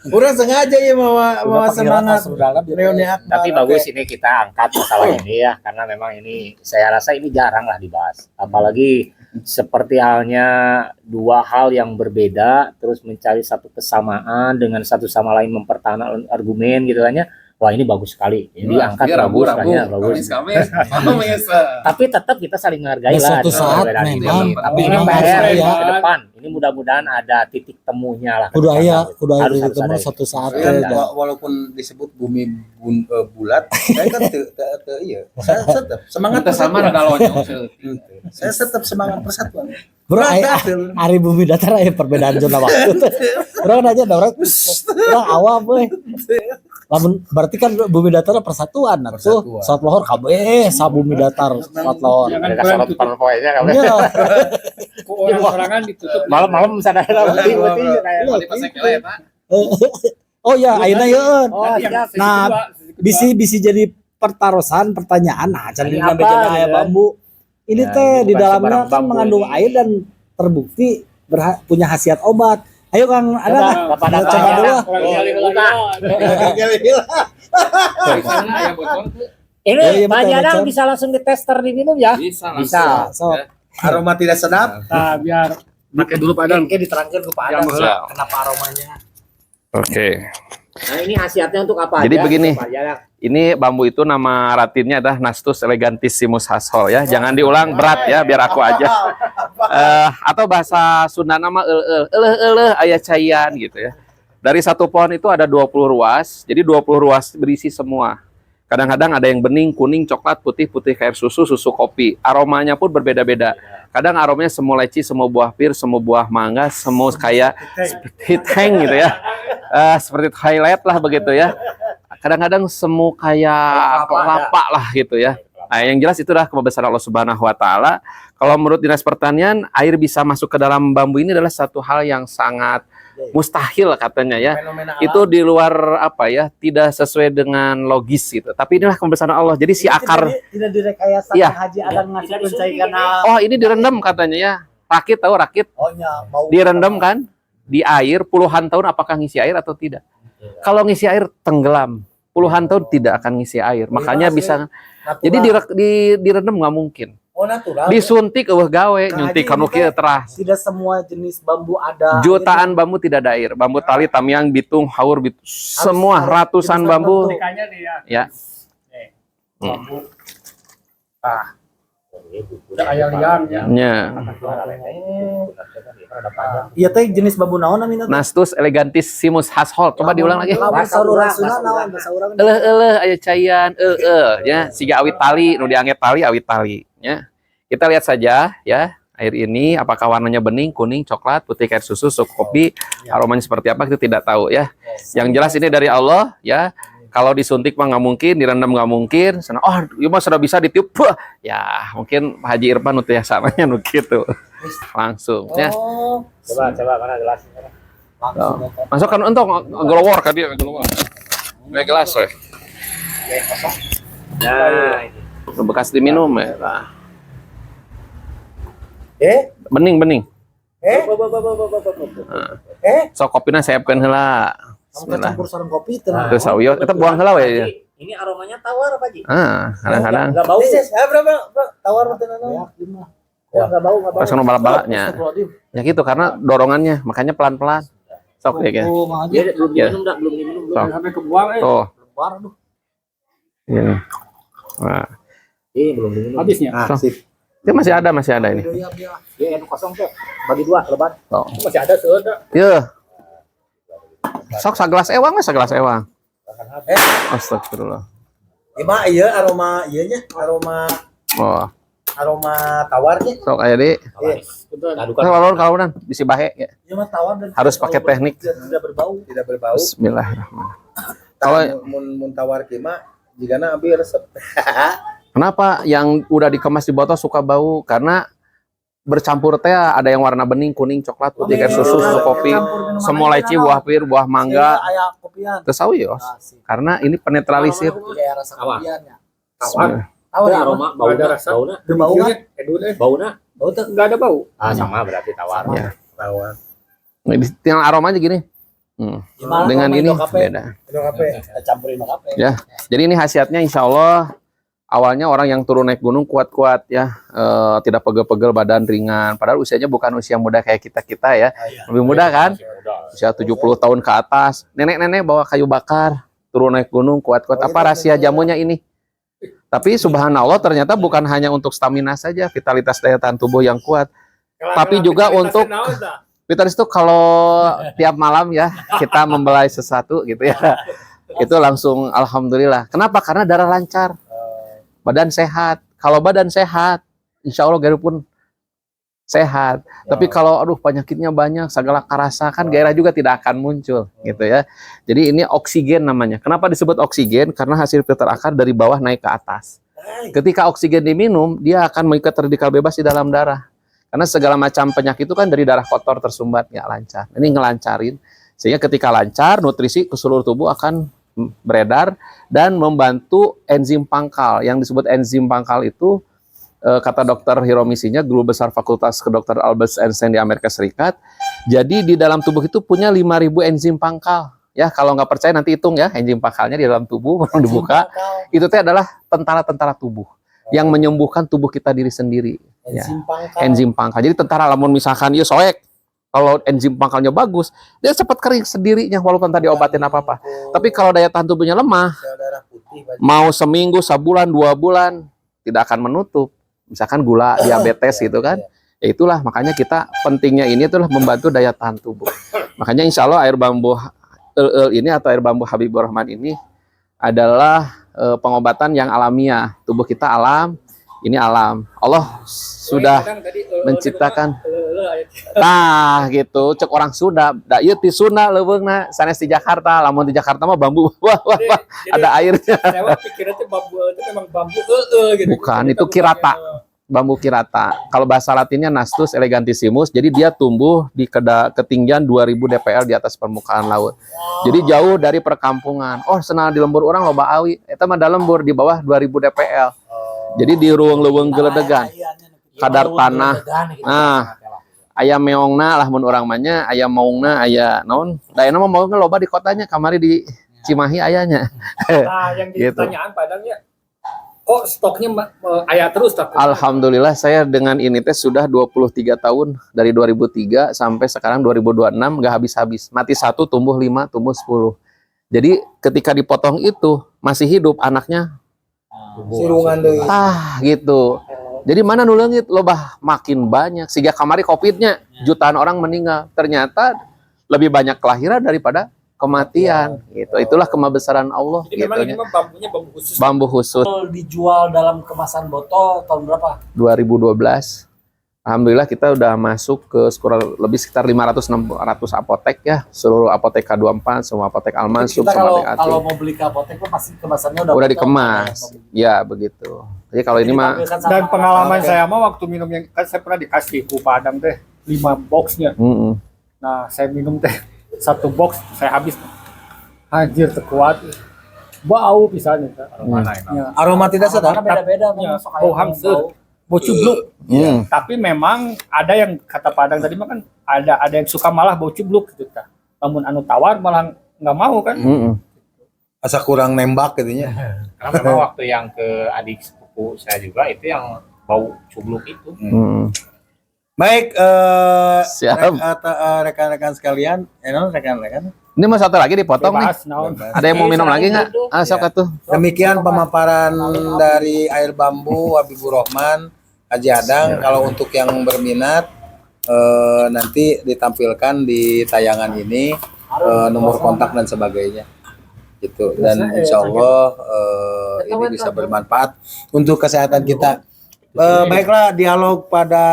Urang sengaja ya mawa semangat reuni akbar. Tapi bagus ini kita angkat masalah ini ya, karena memang ini saya rasa ini jarang lah dibahas. Apalagi seperti halnya dua hal yang berbeda, terus mencari satu kesamaan dengan satu sama lain mempertahankan argumen gitu kan ya. Wah ini bagus sekali. Ini angkat bagus kayaknya bagus. Tapi tetap kita saling menghargai lah. Suatu saat perbedaan ini. memang, Tapi ini memang PR harus ya. ke depan. Ini mudah-mudahan ada titik temunya lah. ke Kudu depan. aya Harus titik temu ada. suatu saat Kan, teh. walaupun disebut bumi bulat, saya kan iya. Saya tetap semangat Kita sama rada lonyong. Saya tetap semangat persatuan. Bro, hari bumi datar aya perbedaan zona waktu teh. Bro aja orang awam we. Lamun berarti kan bumi datar persatuan atuh. Persatuan. Saat lohor kabeh sa bumi datar saat lohor. Jangan Ada kalian sorot tutup poinnya kan. Iya. ku orang sorangan ditutup. Malam-malam sadar berarti kayak. Oh ya, ayeuna yeun. Oh, siap. Nah, bisi jadi pertarusan pertanyaan. Nah, can Ini dina apa, bejana aya gitu ya? bambu. Ini Ya, teh ini di bukan dalamnya sebarang kan bambu mengandung ini. air dan terbukti punya khasiat obat. Ayo Kang, ada Coba, nggak? coba, Coba dulu. Orang Ini Oh, iya, Pak betul, Jadang betul. bisa langsung ditester diminum ya? Bisa. Bisa. So, Aroma tidak sedap. Nah, biar pakai dulu padang. Oke, diterangkan ke Pak Adam kenapa aromanya. Oke. Nah ini khasiatnya untuk apa Jadi aja? begini. Pak Jadang? Ini bambu itu nama latinnya adalah Nastus elegantissimus hashol ya. Jangan diulang berat ya, biar aku aja. Atau bahasa Sunda nama aya cayan gitu ya. Dari satu pohon itu ada 20 ruas. Jadi 20 ruas berisi semua. Kadang-kadang ada yang bening, kuning, coklat, putih, putih kayak susu, susu kopi. Aromanya pun berbeda-beda. Kadang aromanya semua leci, semua buah pir, semua buah mangga, semua kayak hit hang gitu ya. Seperti highlight lah begitu ya. Kadang-kadang semu kayak kelapa lah gitu ya. Nah, yang jelas itu adalah kebesaran Allah Subhanahu wa taala. Kalau menurut Dinas Pertanian, air bisa masuk ke dalam bambu ini adalah satu hal yang sangat mustahil katanya ya. Fenomena Itu di luar apa ya, tidak sesuai dengan logis gitu. Tapi inilah kebesaran Allah. Jadi si akar, tidak direkayasa Iya. Haji Adan ngasih pencai karena oh ini direndam katanya ya. Rakit tahu rakit? bau Direndam kan di air puluhan tahun, apakah ngisi air atau tidak? Kalau ngisi air tenggelam. Puluhan tahun tidak akan ngisi air. Makanya bisa. Jadi direndam nggak mungkin. natural. Disuntik eueuh gawe, nyuntik kanu kieu teras. Tidak semua jenis bambu ada. Jutaan bambu tidak ada air. Bambu tali, tamiang, bitung, haur, semua ratusan bambu. Ikannya dia. Ya. Bambu. Udah ayam liang ya. Ya. Iya teh jenis bambu naon namina? Nastus elegantissimus Hasholt. Coba diulang lagi. Bahasa urang Sunda naon bahasa urang? Aya cayan, ya. Siga awit tali, nu diangge tali awit tali, ya. Kita lihat saja ya, air ini apakah warnanya bening, kuning, coklat, putih kayak susu, kopi, aromanya seperti apa kita tidak tahu ya. Yang jelas ini dari Allah ya. Kalau disuntik mah nggak mungkin, direndam nggak mungkin. Sana, oh, iya mah sudah bisa ditiup, ya mungkin Pak Haji Irfan nu teh samanya nu kitu. Langsung ya. Coba mana gelas? Masukkan untuk glowor ka dia, glowor. Gelas we. Nah, Bekas diminum ya. Nah. Bening. Sok kopina siapkeun heula. Bismillah. Campur sareng kopi teh. Terus sawiyo, eta buang heula we. Ini aromanya tawar Pak Ji. Kadang-kadang Enggak bau. Berapa? Tawar teh naon? Oh, enggak bau. pas nu balak-balaknya. Ya gitu karena dorongannya, makanya pelan-pelan. Sok ya. Dia belum Ya. diminum, belum diminum. Sok. Sampai kebuang Tuh. Lebar aduh. Ini. Nah, Belum diminum. habisnya. itu masih ada ini. Dia yang kosong tuh. Bagi dua lebar. Tuh. Masih ada seudah. Iya. Sok sagelas ewang we sagelas ewang. Astagfirullah. Ima ieu aroma ieunya, Oh, aroma tawarnya. sok aya di. Kalau bisi bahe ya. Ieu mah tawar dan Harus pakai teknik. tidak berbau. Tidak berbau. Bismillahirrahmanirrahim. Kalau Kalau mun tawar kima jigana abi resep. kenapa yang udah dikemas di botol suka bau? Karena bercampur teh ada yang warna bening, kuning, coklat, putih kayak susu, kopi, semua leci, buah pir, buah mangga. Aya kopian. Terus sawios. Karena ini penetralisir. Kayak rasa kopiannya. Bismillah. Tawar ya, Aroma bau Ada rasa. bauna. bau kan? Bauna. Bau teh Enggak ada bau. Sama berarti tawar. Ya. Tawar. Tinggal aromanya gini. gimana Dengan aroma ini Indo Cafe? beda. Indo kape. Kita campurin Indo Cafe. Ya. Jadi ini khasiatnya insya Allah awalnya orang yang turun naik gunung kuat-kuat ya, tidak pegel-pegel, badan ringan. Padahal usianya bukan usia muda kayak kita ya, lebih muda kan? Usia 70 tahun ke atas. Nenek-nenek bawa kayu bakar, turun naik gunung kuat-kuat. Apa rahasia jamunya ini? Tapi subhanallah ternyata bukan hanya untuk stamina saja, vitalitas daya tahan tubuh yang kuat. Tapi juga untuk vitalitas itu kalau tiap malam ya kita membelai sesuatu gitu ya. Itu langsung alhamdulillah. Kenapa? Karena darah lancar. Badan sehat. Kalau badan sehat, insya Allah gairah pun sehat. Tapi kalau aduh penyakitnya banyak, segala karasa kan gairah juga tidak akan muncul gitu ya. Jadi ini oksigen namanya. Kenapa disebut oksigen? Karena hasil filter akar dari bawah naik ke atas. Ketika oksigen diminum, dia akan mengikat radikal bebas di dalam darah. Karena segala macam penyakit itu kan dari darah kotor tersumbat nggak lancar. Ini ngelancarin. Sehingga ketika lancar, nutrisi ke seluruh tubuh akan beredar dan membantu enzim pangkal. Yang disebut enzim pangkal itu kata dokter Hiromisinya, guru besar Fakultas Kedokteran Albert Einstein di Amerika Serikat. Jadi di dalam tubuh itu punya 5.000 enzim pangkal. Ya kalau nggak percaya nanti hitung ya enzim pangkalnya di dalam tubuh kalau dibuka. Itu teh adalah tentara-tentara tubuh yang menyembuhkan tubuh kita diri sendiri. Enzim pangkal. Enzim pangkal. Jadi tentara lamun misalkan ieu soek, kalau enzim pangkalnya bagus, dia cepat kering sendirinya walaupun tadi obatin apa-apa. Tapi kalau daya tahan tubuhnya lemah, Darah putih. mau seminggu, sebulan, 2 bulan, tidak akan menutup. Misalkan gula, diabetes gitu kan. Ya itulah makanya kita pentingnya ini itulah membantu daya tahan tubuh. Makanya insya Allah air bambu ini atau air bambu Habibur Rahman ini adalah pengobatan yang alamiah. Tubuh kita alam, ini alam. Allah sudah menciptakan. Nah gitu, cek orang Sunda. Da ieu ti Sunda leuweungna sanes di Jakarta. Lamun di Jakarta mah bambu wah ada airnya. Saya pikirnya itu bambu itu memang bambu gitu. Bukan, itu kirata. bambu kirata. Kalau bahasa Latinnya Nastus elegantissimus. Jadi dia tumbuh di ketinggian 2000 dpl di atas permukaan laut. Jadi jauh dari perkampungan. Oh, senang di lembur orang loba awi. Eta mah da lembur di bawah 2000 dpl. Jadi di ruang-leuweung geledegan. Kadar tanah. Nah, aya meongna lah mun urang mah nya, aya maungna, aya naon? Da mah maungna loba di kotanya, kamari di Cimahi ayanya. Nah, yang jadi Gitu. pertanyaan padangnya, kok stoknya ayah terus tapi Alhamdulillah saya dengan ini teh sudah 23 tahun dari 2003 sampai sekarang 2026 nggak habis-habis. Mati 1, tumbuh 5, tumbuh 10. Jadi ketika dipotong itu masih hidup anaknya. Sirungan deui. Gitu. Jadi mana nulengit lobah makin banyak. Sehingga kamari Covid-nya jutaan orang meninggal. Ternyata lebih banyak kelahiran daripada kematian. Gitu. Itulah kemabesaran Allah. jadi memang ini Gitunya. mah bambunya bambu khusus. Bambu khusus. Dijual dalam kemasan botol tahun berapa? 2012. Alhamdulillah kita udah masuk ke lebih sekitar 500-600 apotek ya. Seluruh apotek K24, semua apotek Almasum, Kita semua kalau apotek kalau Ati. mau beli ke apotek tuh pasti kemasannya udah Udah botol. dikemas. Ya, begitu. Jadi kalau ini mah Dan pengalaman saya mah waktu minum yang kan saya pernah dikasih ku Padang teh 5 boxnya. Nah, saya minum teh 1 box saya habis. Anjir terkuat. Bau pisannya. Ya. Aroma tidak sedap. beda-beda Ya, memang bau hamster. Bau cubluk. Hmm. Tapi memang ada yang kata Padang tadi mah kan ada yang suka malah bau cubluk gitu kan. Namun anu tawar malah nggak mau kan. Asa kurang nembak gitu nya. Karena memang waktu yang ke adik sepupu saya juga itu yang bau cubluk itu. Baik, Siap. rekan-rekan sekalian, rekan-rekan. Ini mau satu lagi dipotong nih. Bebas naon. Ada yang mau minum lagi nggak? Sok atuh. Demikian pemaparan dari Air Bambu Habibur Rahman Haji Adang. Kalau untuk yang berminat nanti ditampilkan di tayangan ini nomor kontak dan sebagainya. Gitu. Dan insya Allah ini bisa bermanfaat untuk kesehatan kita. Baiklah, dialog pada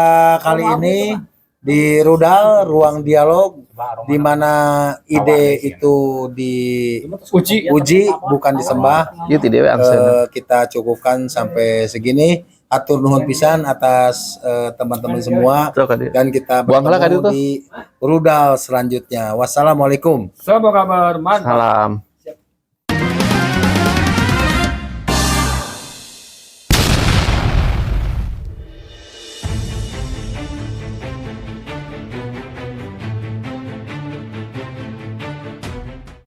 kali ini di Rudal, ruang dialog di mana ide itu diuji bukan disembah. Gitu dewe angseuna. Kita cukupkan sampai segini. Atur nuhun pisan atas teman-teman semua Sok, Kak, Dio. dan kita Buang heula, Kak, bertemu Dio, tuh. di Rudal selanjutnya. Wassalamualaikum. Apa kabar, Man? Salam.